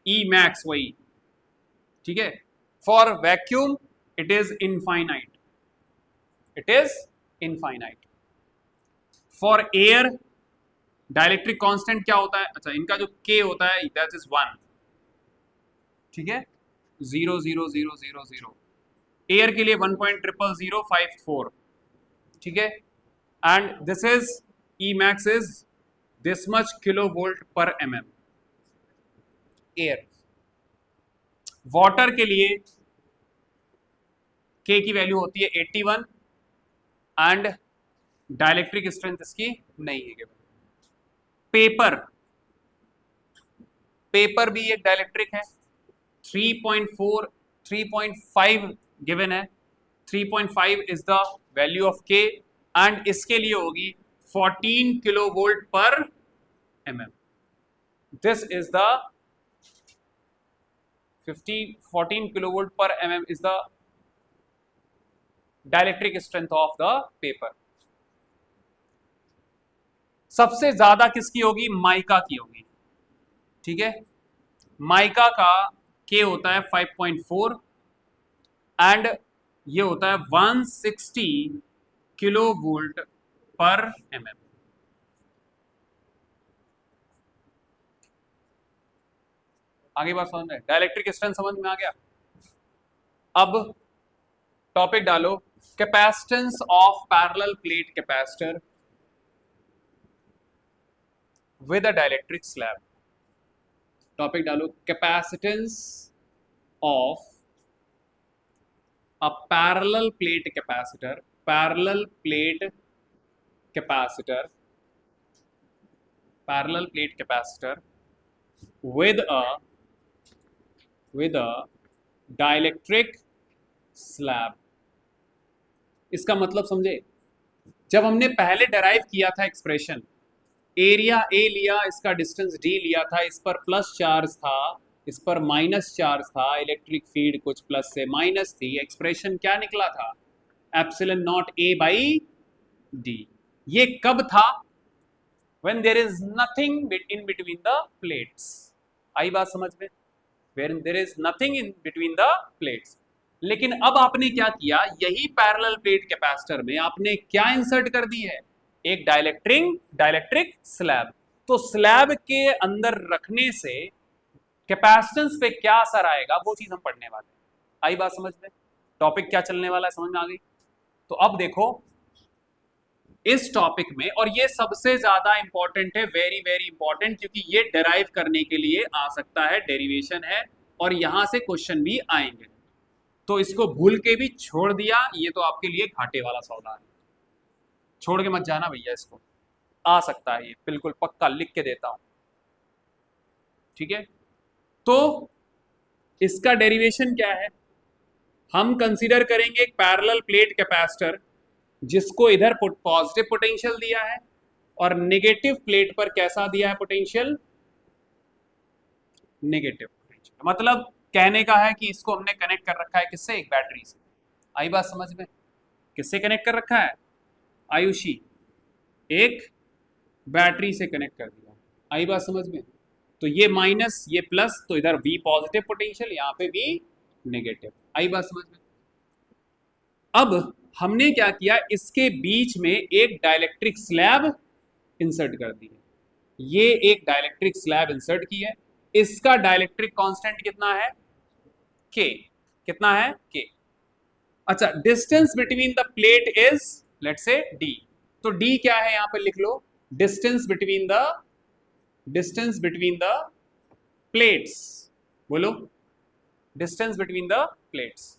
ई मैक्स वही, ठीक है। For vacuum it is infinite, it is infinite. For air dielectric constant क्या होता है, अच्छा इनका जो के होता है दैट इज 1, ठीक है, 0.0000। एयर के लिए 1.0005 ठीक है, and this is E max is this much kilo volt per M M. Air, water के लिए के की वैल्यू होती है 81 एंड डाइलेक्ट्रिक स्ट्रेंथ इसकी नहीं है। पेपर, पेपर भी एक डाइलेक्ट्रिक है, 3.4 3.5 गिवन है, 3.5 is the value of K and इसके लिए होगी 14 kilo volt per M M. This is the 14 kilovolt per mm is the dielectric strength of the paper. सबसे ज्यादा किसकी होगी, माइका की होगी, ठीक है। माइका का के होता है 5.4 एंड ये होता है 160 किलो वोल्ट पर mm। आगे बात समझ में, डाइलेक्ट्रिक स्ट्रेंथ समझ में आ गया। अब टॉपिक डालो, capacitance of parallel plate capacitor with a dielectric slab. Topic डालो, capacitance of a parallel plate capacitor, parallel plate capacitor, parallel plate capacitor with a dielectric slab. इसका मतलब समझे, जब हमने पहले डेराइव किया था एक्सप्रेशन, एरिया ए लिया, इसका डिस्टेंस डी लिया था, इस पर प्लस चार्ज था, इस पर माइनस चार्ज था, इलेक्ट्रिक फील्ड कुछ प्लस से माइनस थी, एक्सप्रेशन क्या निकला था, epsilon naught A by D. ये कब था, when there is nothing in between the plates। आई बात समझ में, when there is nothing in between the plates। लेकिन अब आपने क्या किया, यही पैरेलल प्लेट कैपेसिटर में आपने क्या इंसर्ट कर दी है, एक डाइलेक्ट्रिक स्लैब। तो स्लैब के अंदर रखने से कैपेसिटेंस पे क्या असर आएगा, वो चीज हम पढ़ने वाले हैं। आई बात समझ में, टॉपिक क्या चलने वाला है समझ में आ गई। तो अब देखो इस टॉपिक में, और ये सबसे ज्यादा इंपॉर्टेंट है, वेरी वेरी इंपॉर्टेंट, क्योंकि ये डेराइव करने के लिए आ सकता है, डेरिवेशन है और यहां से क्वेश्चन भी आएंगे। तो इसको भूल के भी छोड़ दिया, ये तो आपके लिए घाटे वाला सौदा है, छोड़ के मत जाना भैया, इसको आ सकता है, ये बिल्कुल पक्का लिख के देता हूं, ठीक है। तो इसका डेरिवेशन क्या है, हम कंसीडर करेंगे एक पैरेलल प्लेट कैपेसिटर जिसको इधर पॉजिटिव पोटेंशियल दिया है और नेगेटिव प्लेट पर कैसा दिया है पोटेंशियल, नेगेटिव पोटेंशियल। मतलब कहने का है कि इसको हमने कनेक्ट कर रखा है किससे, एक बैटरी से। आई बात समझ में, किससे कनेक्ट कर रखा है आयुषी, एक बैटरी से कनेक्ट कर दिया। आई बात समझ में, तो ये माइनस ये प्लस, तो इधर V पॉजिटिव पोटेंशियल, यहाँ पे V नेगेटिव। आई बात समझ में। अब हमने क्या किया, इसके बीच में एक डाइलेक्ट्रिक स्लैब इंसर्ट कर दी है, ये एक डाइलेक्ट्रिक स्लैब इंसर्ट की है। इसका डाइलेक्ट्रिक कांस्टेंट कितना है, K, कितना है K। अच्छा, distance between the plate is let's say D, तो D क्या है यहां पर लिख लो, डिस्टेंस बिटवीन द प्लेट्स, बोलो डिस्टेंस बिटवीन द प्लेट्स।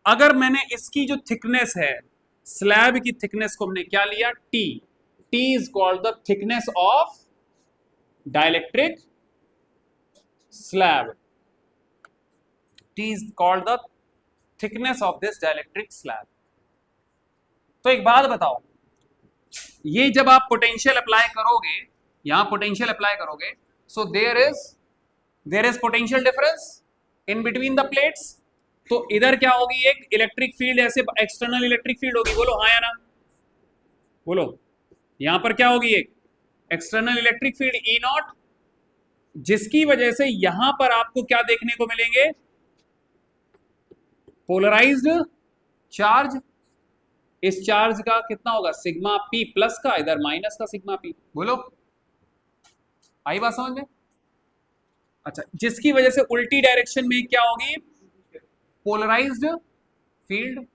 अगर मैंने इसकी जो थिकनेस है, स्लैब की थिकनेस को हमने क्या लिया, T, T is called the thickness of dielectric slab, T is called the thickness of this dielectric slab. तो एक बात बताओ, ये जब आप पोटेंशियल अप्लाई करोगे, यहां पोटेंशियल अप्लाई करोगे, so there is potential difference in between the plates. तो इधर क्या होगी, एक इलेक्ट्रिक फील्ड, ऐसे एक्सटर्नल इलेक्ट्रिक फील्ड होगी. बोलो हाँ या ना, बोलो. यहां पर क्या होगी, एक external electric field E not, जिसकी वजह से यहां पर आपको क्या देखने को मिलेंगे, पोलराइज्ड चार्ज. इस चार्ज का कितना होगा, सिग्मा पी प्लस का, इधर माइनस का सिग्मा पी. बोलो आई बात समझ में. अच्छा, जिसकी वजह से उल्टी डायरेक्शन में क्या होगी, पोलराइज्ड फील्ड.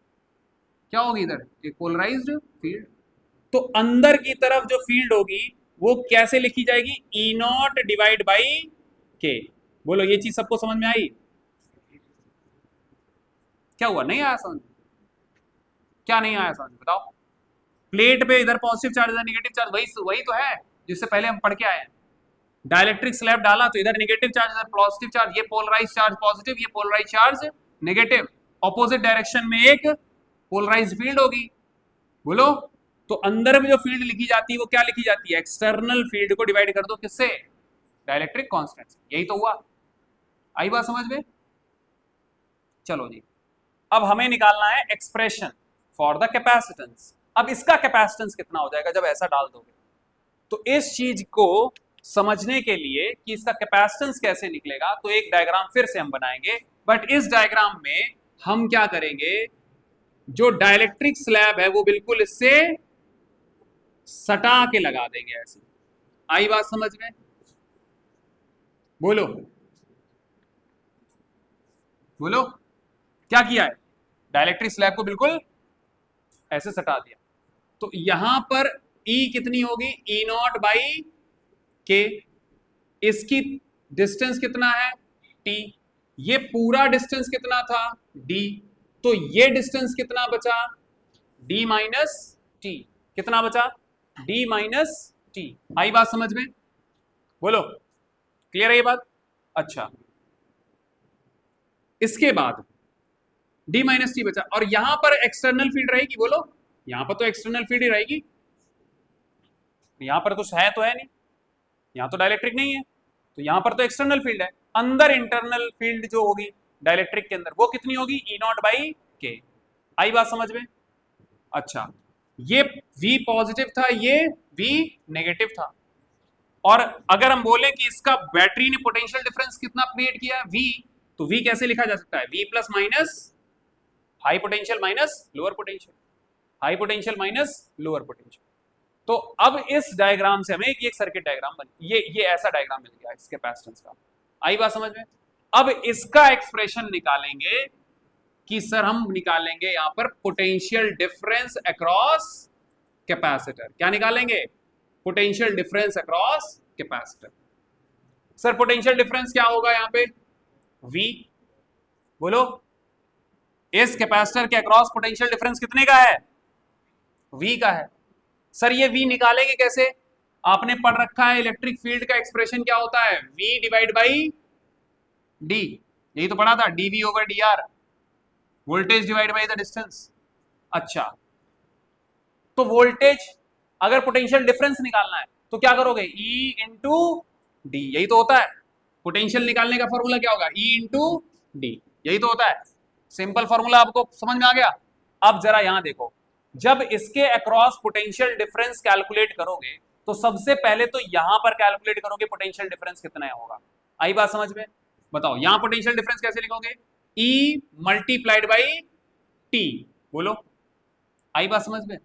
क्या होगी इधर, एक पोलराइज्ड फील्ड. तो अंदर की तरफ जो फील्ड होगी वो कैसे लिखी जाएगी, ई नॉट डिवाइड बाई के. बोलो ये चीज सबको समझ में आई. क्या हुआ, नहीं आया समझ, क्या नहीं आया समझ, बताओ. प्लेट पे इधर पॉजिटिव चार्ज, इधर नेगेटिव चार्ज, वही तो है जिससे पहले हम पढ़ के आए हैं. डाइलेक्ट्रिक स्लैब डाला तो इधर नेगेटिव चार्ज, इधर पॉजिटिव चार्ज, ये पोलराइज चार्ज पॉजिटिव, ये polarize charge negative. Opposite direction में एक पोलराइज फील्ड होगी. बोलो, तो अंदर में जो फील्ड लिखी जाती है वो क्या लिखी जाती है, एक्सटर्नल फील्ड को डिवाइड कर दो किससे, डाइलेक्ट्रिक कांस्टेंट से. यही तो हुआ. आई बात समझ में. चलो जी, अब हमें निकालना है एक्सप्रेशन फॉर द कैपेसिटेंस. अब इसका कैपेसिटेंस कितना हो जाएगा जब ऐसा डाल दोगे. तो इस चीज को समझने के लिए कि इसका कैपेसिटेंस कैसे निकलेगा, तो एक डायग्राम फिर से हम बनाएंगे. बट इस डायग्राम में हम क्या करेंगे, जो डाइलेक्ट्रिक स्लैब है वो बिल्कुल इससे सटा के लगा देंगे ऐसे. आई बात समझ में. बोलो बोलो, क्या किया है, डाइलेक्ट्रिक स्लैब को बिल्कुल ऐसे सटा दिया. तो यहां पर E कितनी होगी, ई नॉट बाई के. इसकी डिस्टेंस कितना है, T. ये पूरा डिस्टेंस कितना था, D. तो ये डिस्टेंस कितना बचा, D माइनस टी. कितना बचा, D माइनस टी. आई बात समझ में. बोलो क्लियर है ये बात. अच्छा, इसके बाद D माइनस टी बचा, और यहां पर एक्सटर्नल फील्ड रहेगी. बोलो, यहां पर तो एक्सटर्नल फील्ड ही रहेगी. यहां पर कुछ है तो है नहीं, यहां तो डाइलेक्ट्रिक नहीं है, तो यहां पर तो एक्सटर्नल फील्ड है. अंदर इंटरनल फील्ड जो होगी डाइलेक्ट्रिक के अंदर वो कितनी होगी, ई नॉट बाई के. आई बात समझ में. अच्छा, ये V पॉजिटिव था, ये V नेगेटिव था. और अगर हम बोले कि इसका बैटरी ने पोटेंशियल डिफरेंस कितना क्रिएट किया, V, तो V कैसे लिखा जा सकता है, V plus minus high potential minus lower potential, high potential minus lower potential. तो अब इस डायग्राम से हमें एक सर्किट डायग्राम बन, ये ऐसा डायग्राम मिल गया इस कैपेसिटेंस का. आई बात समझ में. अब इसका एक्सप्रेशन निकालेंगे कि सर हम निकालेंगे यहां पर पोटेंशियल डिफरेंस अक्रॉस कैपेसिटर. क्या निकालेंगे, potential difference across capacitor. Sir potential difference क्या होगा यहां पे, V. बोलो, इस कैपेसिटर के अक्रॉस पोटेंशियल डिफरेंस कितने का है, V का है. सर ये V निकालेंगे कैसे, आपने पढ़ रखा है इलेक्ट्रिक फील्ड का एक्सप्रेशन क्या होता है, V डिवाइड बाई D. यही तो पढ़ा था, dV over dr, voltage divide by the distance. अच्छा, तो वोल्टेज, अगर पोटेंशियल डिफरेंस निकालना है तो क्या करोगे, E इंटू डी. यही तो होता है. पोटेंशियल निकालने का फॉर्मूला क्या होगा, E इंटू डी. यही तो होता है. सिंपल फॉर्मूला आपको समझ में आ गया. अब जरा यहां देखो, जब इसके अक्रॉस पोटेंशियल डिफरेंस कैलकुलेट करोगे तो सबसे पहले तो यहां पर कैलकुलेट करोगे पोटेंशियल डिफरेंस कितना होगा. आई बात समझ में. बताओ यहां पोटेंशियल डिफरेंस कैसे लिखोगे, E मल्टीप्लाइड बाई टी. बोलो, आई बात समझ में.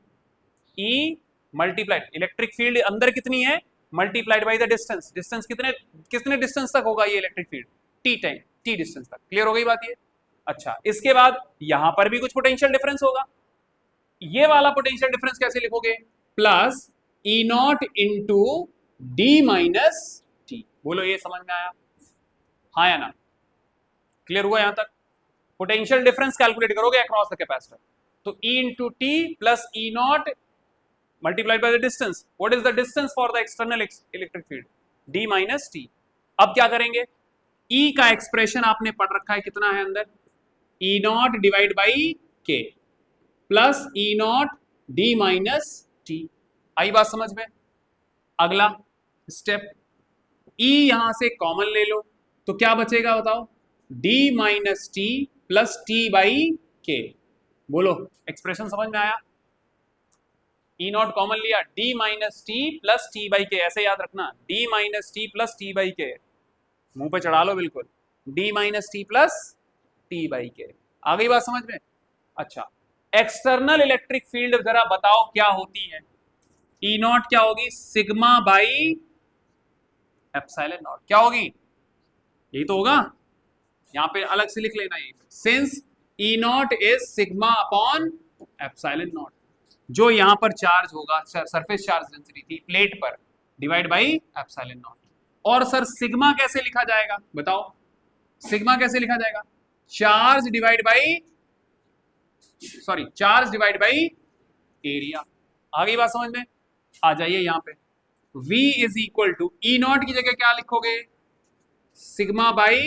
E मल्टीप्लाइड, इलेक्ट्रिक फील्ड अंदर कितनी है, multiplied by the distance. Distance कितने डिस्टेंस तक होगा ये electric field, T time, T distance तक. क्लियर हो गई बात ये. अच्छा, इसके बाद यहां पर भी कुछ पोटेंशियल डिफरेंस होगा. ये वाला पोटेंशियल डिफरेंस कैसे लिखोगे, plus E not into D minus T. बोलो ये समझ में आया, हाँ या ना. क्लियर हुआ यहां तक. पोटेंशियल डिफरेंस कैलकुलेट करोगे अक्रॉस द कैपेसिटर, तो E into T plus E not multiplied by the distance. What is the distance for the external electric field, D minus T. अब क्या करेंगे, ई का एक्सप्रेशन आपने पढ़ रखा है, कितना है अंदर, E naught divide by K plus E naught D minus T. आई बात समझ में? अगला स्टेप, ई यहां से कॉमन ले लो तो क्या बचेगा बताओ, D minus T plus T by के। बोलो एक्सप्रेशन समझ में आया? ई नॉट कॉमन लिया, D minus T plus T by के, ऐसे याद रखना, D minus T plus T by के, मुंह पे चढ़ा लो बिल्कुल, D minus T plus T by के। आ गई बात समझ में? अच्छा, एक्सटर्नल इलेक्ट्रिक फील्ड जरा बताओ क्या होती है? ई नॉट क्या होगी, सिग्मा बाई एप्सिलॉन नॉट। क्या होगी? यही तो होगा, यहां पे अलग से लिख लेना ये, since E naught is sigma upon epsilon naught, जो यहां पर चार्ज होगा, सरफेस चार्ज डेंसिटी थी प्लेट पर, डिवाइड बाई एप्सिलॉन नॉट। और सर सिग्मा कैसे लिखा जाएगा बताओ, सिग्मा कैसे लिखा जाएगा, charge divide by, sorry charge divide by area. आ गई बात समझ में? आ जाइए यहां पे, V is equal to E naught की जगह क्या लिखोगे, sigma by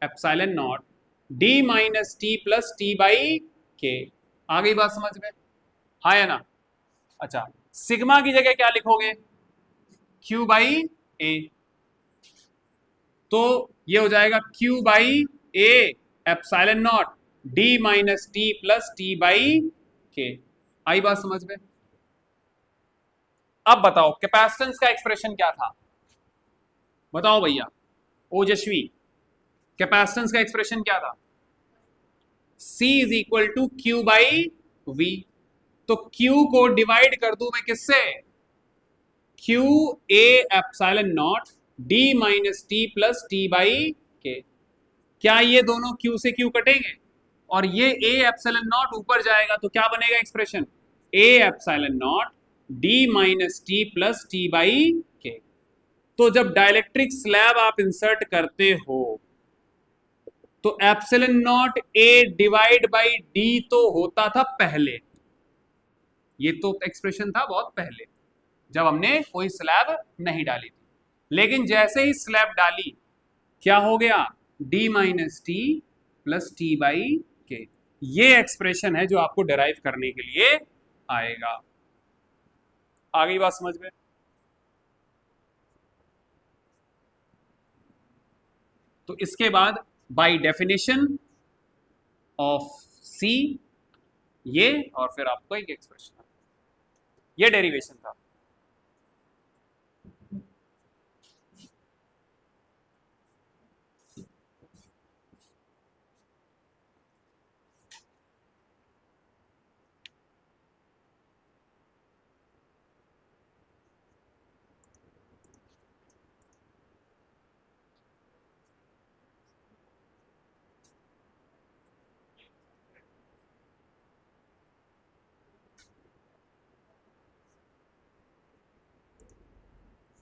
epsilon naught D minus T plus T by के। आ गई बात समझ में? हाँ या ना? अच्छा, सिग्मा की जगह क्या लिखोगे, Q बाई ए, तो ये हो जाएगा Q by A epsilon naught D minus T plus T by के। आई बात समझ में? अब बताओ कैपेसिटेंस का एक्सप्रेशन क्या था, बताओ भैया ओजस्वी, कैपेसिटेंस का एक्सप्रेशन क्या था, C is equal to Q by V. तो Q को डिवाइड कर दूं मैं किससे, Q A epsilon naught D minus T plus T by K. क्या ये दोनों Q से Q कटेंगे और ये A एप्सिलॉन नॉट ऊपर जाएगा तो क्या बनेगा expression, A epsilon naught D minus T plus T by K. तो जब डाइलेक्ट्रिक स्लैब आप इंसर्ट करते हो तो epsilon naught A divide by D तो होता था पहले, ये तो एक्सप्रेशन था बहुत पहले जब हमने कोई स्लैब नहीं डाली थी, लेकिन जैसे ही स्लैब डाली क्या हो गया, D minus T plus T by के। ये एक्सप्रेशन है जो आपको डिराइव करने के लिए आएगा। आ गई बात समझ में? तो इसके बाद बाय डेफिनेशन ऑफ सी ये, और फिर आपको एक एक्सप्रेशन, ये डेरिवेशन था।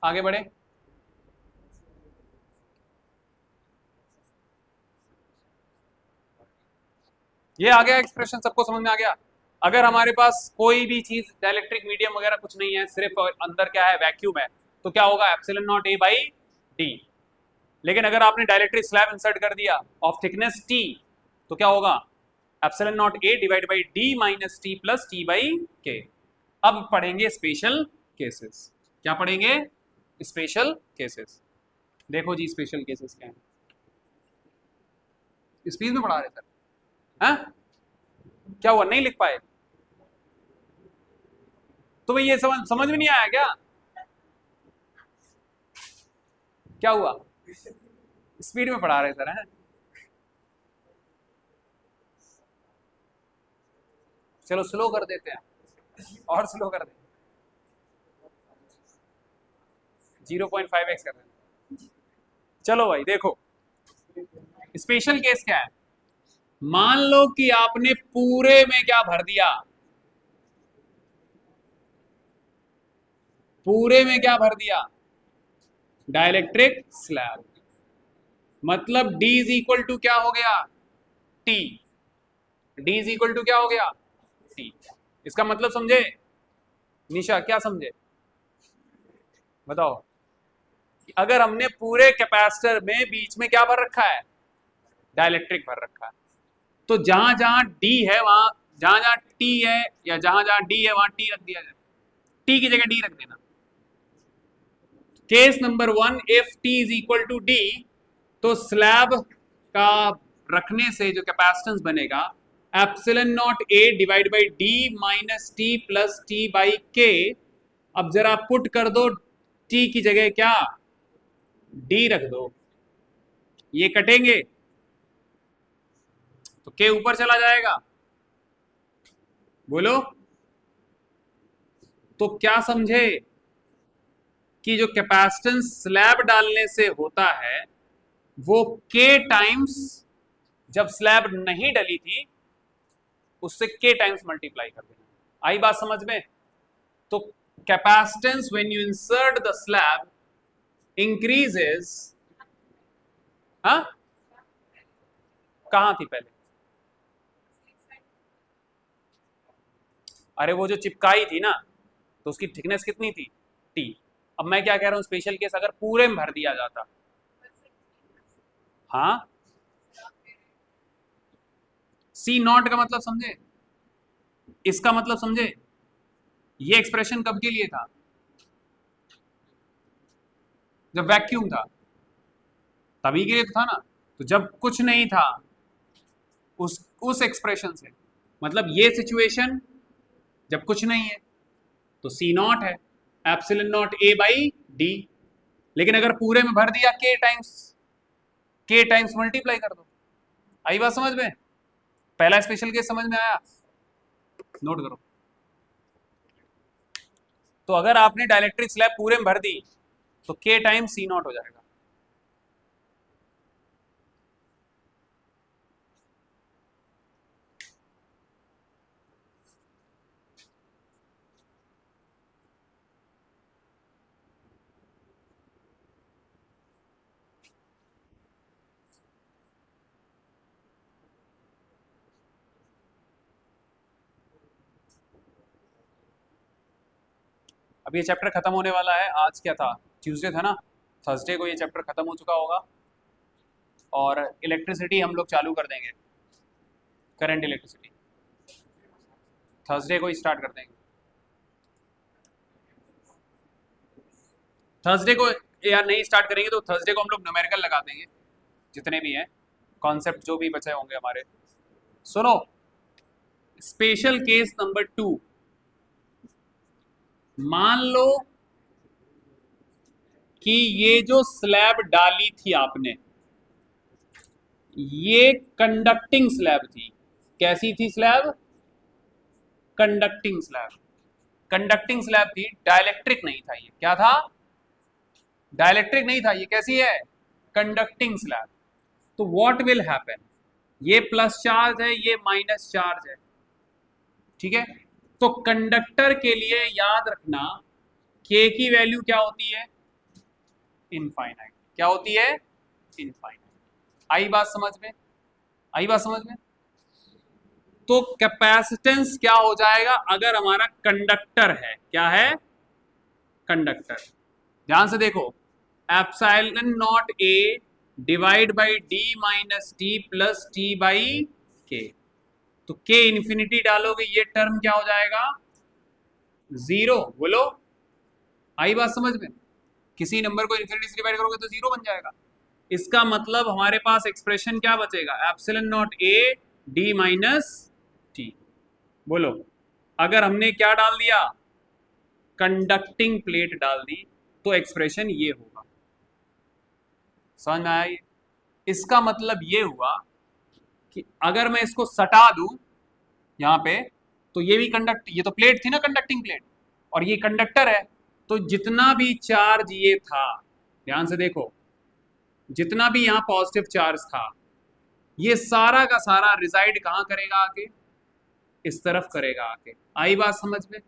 आगे बढ़े, ये आ गया एक्सप्रेशन, सबको समझ में आ गया? अगर हमारे पास कोई भी चीज डाइलेक्ट्रिक मीडियम वगैरह कुछ नहीं है, सिर्फ अंदर क्या है, वैक्यूम है, तो क्या होगा, epsilon naught A by D. लेकिन अगर आपने डाइलेक्ट्रिक स्लैब इंसर्ट कर दिया ऑफ थिकनेस टी तो क्या होगा, epsilon naught A divide by D minus T plus T by K. अब पढ़ेंगे स्पेशल केसेस। क्या पढ़ेंगे, स्पेशल केसेस। देखो जी स्पेशल केसेस क्या है, स्पीड में पढ़ा रहे सर, हाँ क्या हुआ नहीं लिख पाए, तो भाई ये समझ में नहीं आया क्या, क्या हुआ, स्पीड में पढ़ा रहे सर, हैं? चलो स्लो कर देते हैं, और स्लो कर देते, 0.5x कर देते। चलो भाई देखो स्पेशल केस क्या है, मान लो कि आपने पूरे में क्या भर दिया, पूरे में क्या भर दिया, डाइलेक्ट्रिक स्लैब, मतलब D इज इक्वल टू क्या हो गया, T, D is equal to क्या हो गया, T। इसका मतलब समझे निशा, क्या समझे बताओ, अगर हमने पूरे कैपेसिटर में बीच में क्या भर रखा है, डाइलेक्ट्रिक भर रखा है, तो जहां जहां डी है वहां, जहां जहां टी है या जहां जहां डी है वहां टी रख दिया जाए, टी की जगह डी रख देना। Case number 1, if T is equal to D, तो स्लैब का रखने से जो कैपेसिटेंस बनेगा epsilon naught A divide by D minus T plus T by K. अब जरा पुट कर दो टी की जगह क्या, डी रख दो, ये कटेंगे तो के ऊपर चला जाएगा। बोलो तो क्या समझे कि जो कैपेसिटेंस स्लैब डालने से होता है वो के टाइम्स, जब स्लैब नहीं डली थी उससे के टाइम्स मल्टीप्लाई कर देना। आई बात समझ में? तो capacitance when you insert the slab increases. हाँ, कहां थी पहले? अरे वो जो चिपकाई थी ना, तो उसकी थिकनेस कितनी थी, टी। अब मैं क्या कह रहा हूं, स्पेशल केस अगर पूरे में भर दिया जाता, हाँ, सी नॉट का मतलब समझे, इसका मतलब समझे, ये एक्सप्रेशन कब के लिए था, जब वैक्यूम था तभी के लिए तो था ना। तो जब कुछ नहीं था उस एक्सप्रेशन से, मतलब ये सिचुएशन जब कुछ नहीं है तो सी नॉट है epsilon naught A by D. लेकिन अगर पूरे में भर दिया के टाइम्स मल्टीप्लाई कर दो। आई बात समझ में? पहला स्पेशल केस समझ में आया? नोट करो। तो अगर आपने डाइलेक्ट्रिक स्लैब पूरे में भर दी तो के टाइम्स सी नॉट हो जाएगा। अब ये चैप्टर खत्म होने वाला है। आज क्या था, ट्यूसडे था ना, थर्सडे को ये चैप्टर खत्म हो चुका होगा और इलेक्ट्रिसिटी हम लोग चालू कर देंगे, करंट इलेक्ट्रिसिटी थर्सडे को ही स्टार्ट कर देंगे। थर्सडे को यार नहीं स्टार्ट करेंगे तो थर्सडे को हम लोग न्यूमेरिकल लगा देंगे, जितने भी हैं कॉन्सेप्ट जो भी बचे होंगे हमारे। सुनो, स्पेशल केस नंबर 2, मान लो कि ये जो स्लैब डाली थी आपने, ये कंडक्टिंग स्लैब थी। कैसी थी slab? Conducting slab. Conducting slab थी, डाइलेक्ट्रिक नहीं था। ये क्या था? डाइलेक्ट्रिक नहीं था। ये कैसी है? Conducting slab. तो व्हाट विल हैपन, ये प्लस चार्ज है, ये माइनस चार्ज है, ठीक है। तो कंडक्टर के लिए याद रखना के की वैल्यू क्या होती है, इनफाइनाइट। क्या होती है? इनफाइनाइट। आई बात समझ में? आई बात समझ में? तो कैपेसिटेंस क्या हो जाएगा अगर हमारा कंडक्टर है? क्या है? कंडक्टर। ध्यान से देखो, epsilon naught A divide by D minus T plus T by K. तो के इन्फिनिटी डालोगे, ये टर्म क्या हो जाएगा? जीरो। बोलो, आई बात समझ में? किसी नंबर को इन्फिनिटी से डिवाइड करोगे तो जीरो बन जाएगा। इसका मतलब हमारे पास एक्सप्रेशन क्या बचेगा? Epsilon naught A D minus T. बोलो, अगर हमने क्या डाल दिया, कंडक्टिंग प्लेट डाल दी, तो एक्सप्रेशन ये होगा। समझ में आया? इसका मतलब ये हुआ कि अगर मैं इसको सटा दूं यहां पे, तो ये भी कंडक्ट, ये तो प्लेट थी ना, कंडक्टिंग प्लेट, और ये कंडक्टर है, तो जितना भी चार्ज ये था, ध्यान से देखो, जितना भी यहां पॉजिटिव चार्ज था, ये सारा का सारा रिजाइड कहां करेगा? आके इस तरफ करेगा आके। आई बात समझ में?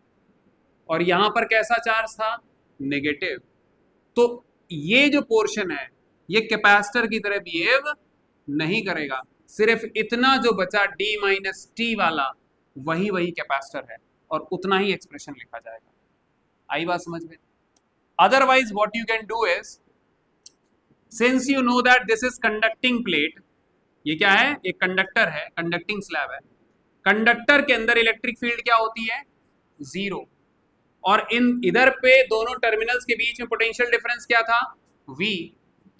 और यहां पर कैसा चार्ज था? नेगेटिव। तो ये जो पोर्शन है ये कैपेसिटर की तरह बिहेव नहीं करेगा, सिर्फ इतना जो बचा d माइनस टी वाला, वही कैपेसिटर है और उतना ही एक्सप्रेशन लिखा जाएगा। आई बात समझ में? Otherwise what you can do is, since you know that this is conducting plate, ये क्या है, एक कंडक्टर है, कंडक्टिंग स्लैब है, कंडक्टर के अंदर इलेक्ट्रिक फील्ड क्या होती है, जीरो, और इन इधर पे दोनों टर्मिनल्स के बीच में पोटेंशियल डिफरेंस क्या था, V।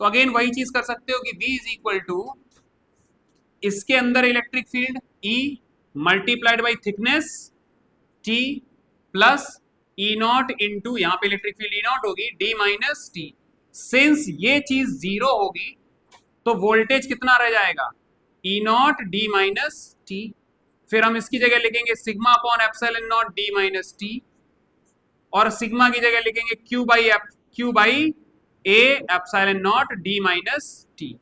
तो अगेन वही चीज कर सकते हो कि V इज इक्वल टू इसके अंदर electric field E multiplied by thickness T plus E not into, यहां पे इलेक्ट्रिक फील्ड E नॉट होगी, D माइनस T। सिंस ये चीज जीरो होगी तो वोल्टेज कितना रह जाएगा, E not D minus T। फिर हम इसकी जगह लिखेंगे sigma upon epsilon naught D minus T, और सिग्मा की जगह लिखेंगे Q by A epsilon naught D minus T,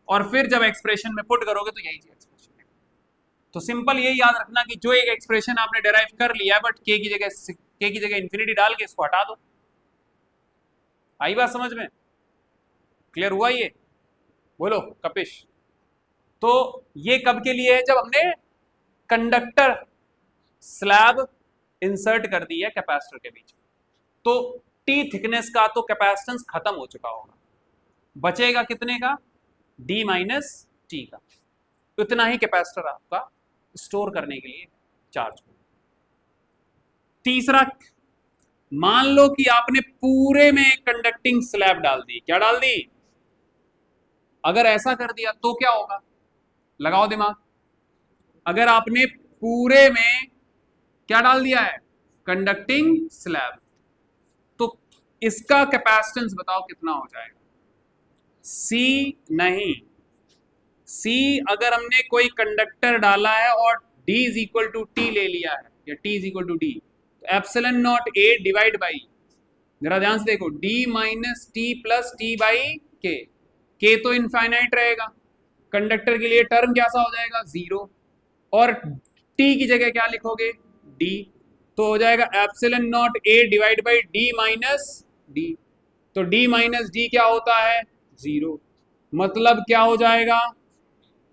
और फिर जब एक्सप्रेशन में पुट करोगे तो यही एक्सप्रेशन है। तो सिंपल ये याद रखना कि जो एक एक्सप्रेशन आपने डिराइव कर लिया है, बट के की जगह इंफिनिटी डाल के इसको हटा दो। आई बात समझ में, क्लियर हुआ ये, बोलो कपिश। तो ये कब के लिए है, जब हमने कंडक्टर स्लैब इंसर्ट कर दी है कैपेसिटर के बीच में, तो T थिकनेस का तो कैपेसिटेंस खत्म हो चुका होगा, बचेगा कितने का, D माइनस टी का। उतना ही कैपेसिटर आपका स्टोर करने के लिए चार्ज हो। तीसरा, मान लो कि आपने पूरे में एक कंडक्टिंग स्लैब डाल दी, क्या डाल दी, अगर ऐसा कर दिया तो क्या होगा, लगाओ दिमाग, अगर आपने पूरे में क्या डाल दिया है, कंडक्टिंग स्लैब, तो इसका कैपेसिटेंस बताओ कितना हो जाएगा, C नहीं, C अगर हमने कोई कंडक्टर डाला है और D is equal to T ले लिया है, या T is equal to D, तो epsilon naught A divide by, जरा ध्यान से देखो, D minus T plus T by K तो इनफाइनाइट रहेगा, कंडक्टर के लिए टर्म कैसा हो जाएगा, जीरो, और T की जगह क्या लिखोगे, D, तो हो जाएगा epsilon naught A divide by D minus D, तो D माइनस D क्या होता है, जीरो, मतलब क्या हो जाएगा,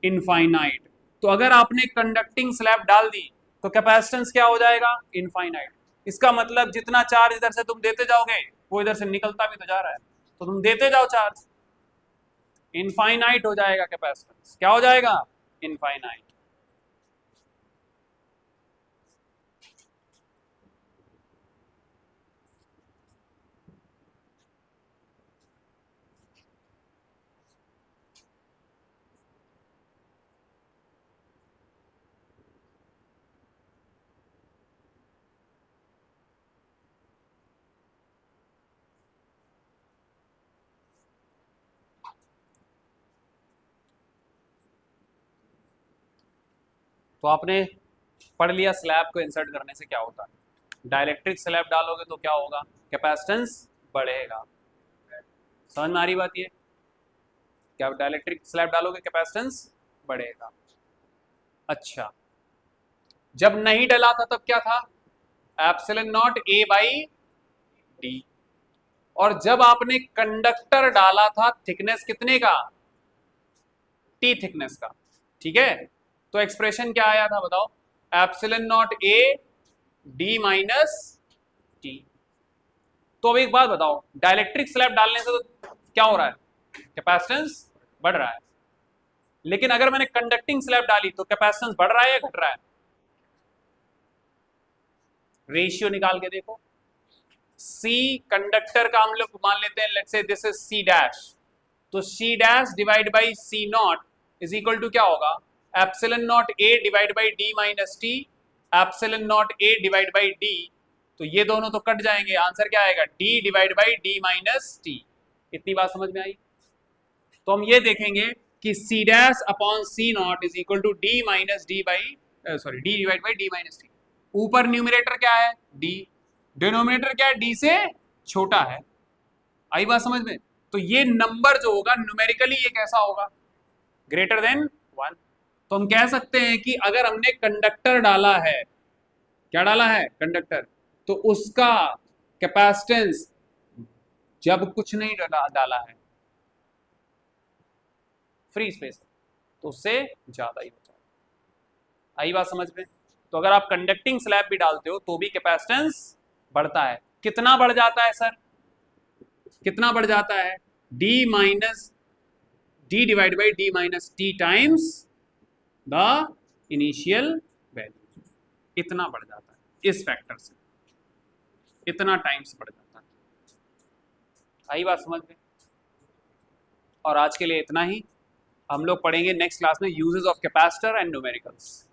इनफाइनाइट। तो अगर आपने कंडक्टिंग स्लैब डाल दी तो कैपेसिटेंस क्या हो जाएगा, इनफाइनाइट। इसका मतलब जितना चार्ज इधर से तुम देते जाओगे वो इधर से निकलता भी तो जा रहा है, तो तुम देते जाओ चार्ज, इनफाइनाइट हो जाएगा कैपेसिटेंस, क्या हो जाएगा, इनफाइनाइट। तो आपने पढ़ लिया स्लैब को इंसर्ट करने से क्या होता है, डाइलेक्ट्रिक स्लैब डालोगे तो क्या होगा, कैपेसिटेंस बढ़ेगा, समझ में आ रही बात ये, क्या डाइलेक्ट्रिक स्लैब डालोगे कैपेसिटेंस बढ़ेगा। अच्छा, जब नहीं डला था तब क्या था, epsilon naught A by D, और जब आपने कंडक्टर डाला था थिकनेस कितने का, T थिकनेस का, ठीक है, तो एक्सप्रेशन क्या आया था बताओ, epsilon naught A D minus T. तो अब एक बात बताओ, डाइलेक्ट्रिक स्लैब डालने से तो क्या हो रहा है, कैपेसिटेंस बढ़ रहा है, लेकिन अगर मैंने कंडक्टिंग स्लैब डाली तो कैपेसिटेंस बढ़ रहा है या घट रहा है, रेशियो निकाल के देखो, C कंडक्टर का हम लोग मान लेते हैं, let's say this is C dash, तो C dash divide by C naught is equal to क्या होगा, epsilon naught A divide by D minus T, epsilon naught A divide by D, तो ये दोनों तो कट जाएंगे, आंसर क्या आएगा, D divide by D minus T. इतनी बात समझ में आई। तो हम ये देखेंगे कि C dash upon C naught is equal to D minus D by D divide by D minus T. ऊपर न्यूमरेटर क्या है, D, डिनोमिनेटर क्या है, D से छोटा है, आई बात समझ में। तो ये नंबर जो होगा न्यूमेरिकली ये कैसा होगा, ग्रेटर देन 1। तो हम कह सकते हैं कि अगर हमने कंडक्टर डाला है, क्या डाला है, कंडक्टर, तो उसका कैपेसिटेंस जब कुछ नहीं डाला है, फ्री स्पेस, तो उससे ज्यादा ही हो जाएगा, आई बात समझ में। तो अगर आप कंडक्टिंग स्लैब भी डालते हो तो भी कैपेसिटेंस बढ़ता है, कितना बढ़ जाता है सर, कितना बढ़ जाता है, D minus d divide by d minus T times the initial value, इतना बढ़ जाता है इस फैक्टर से, इतना टाइम्स बढ़ जाता है। आई बात समझ में? और आज के लिए इतना ही। हम लोग पढ़ेंगे नेक्स्ट क्लास में uses of capacitor and numericals.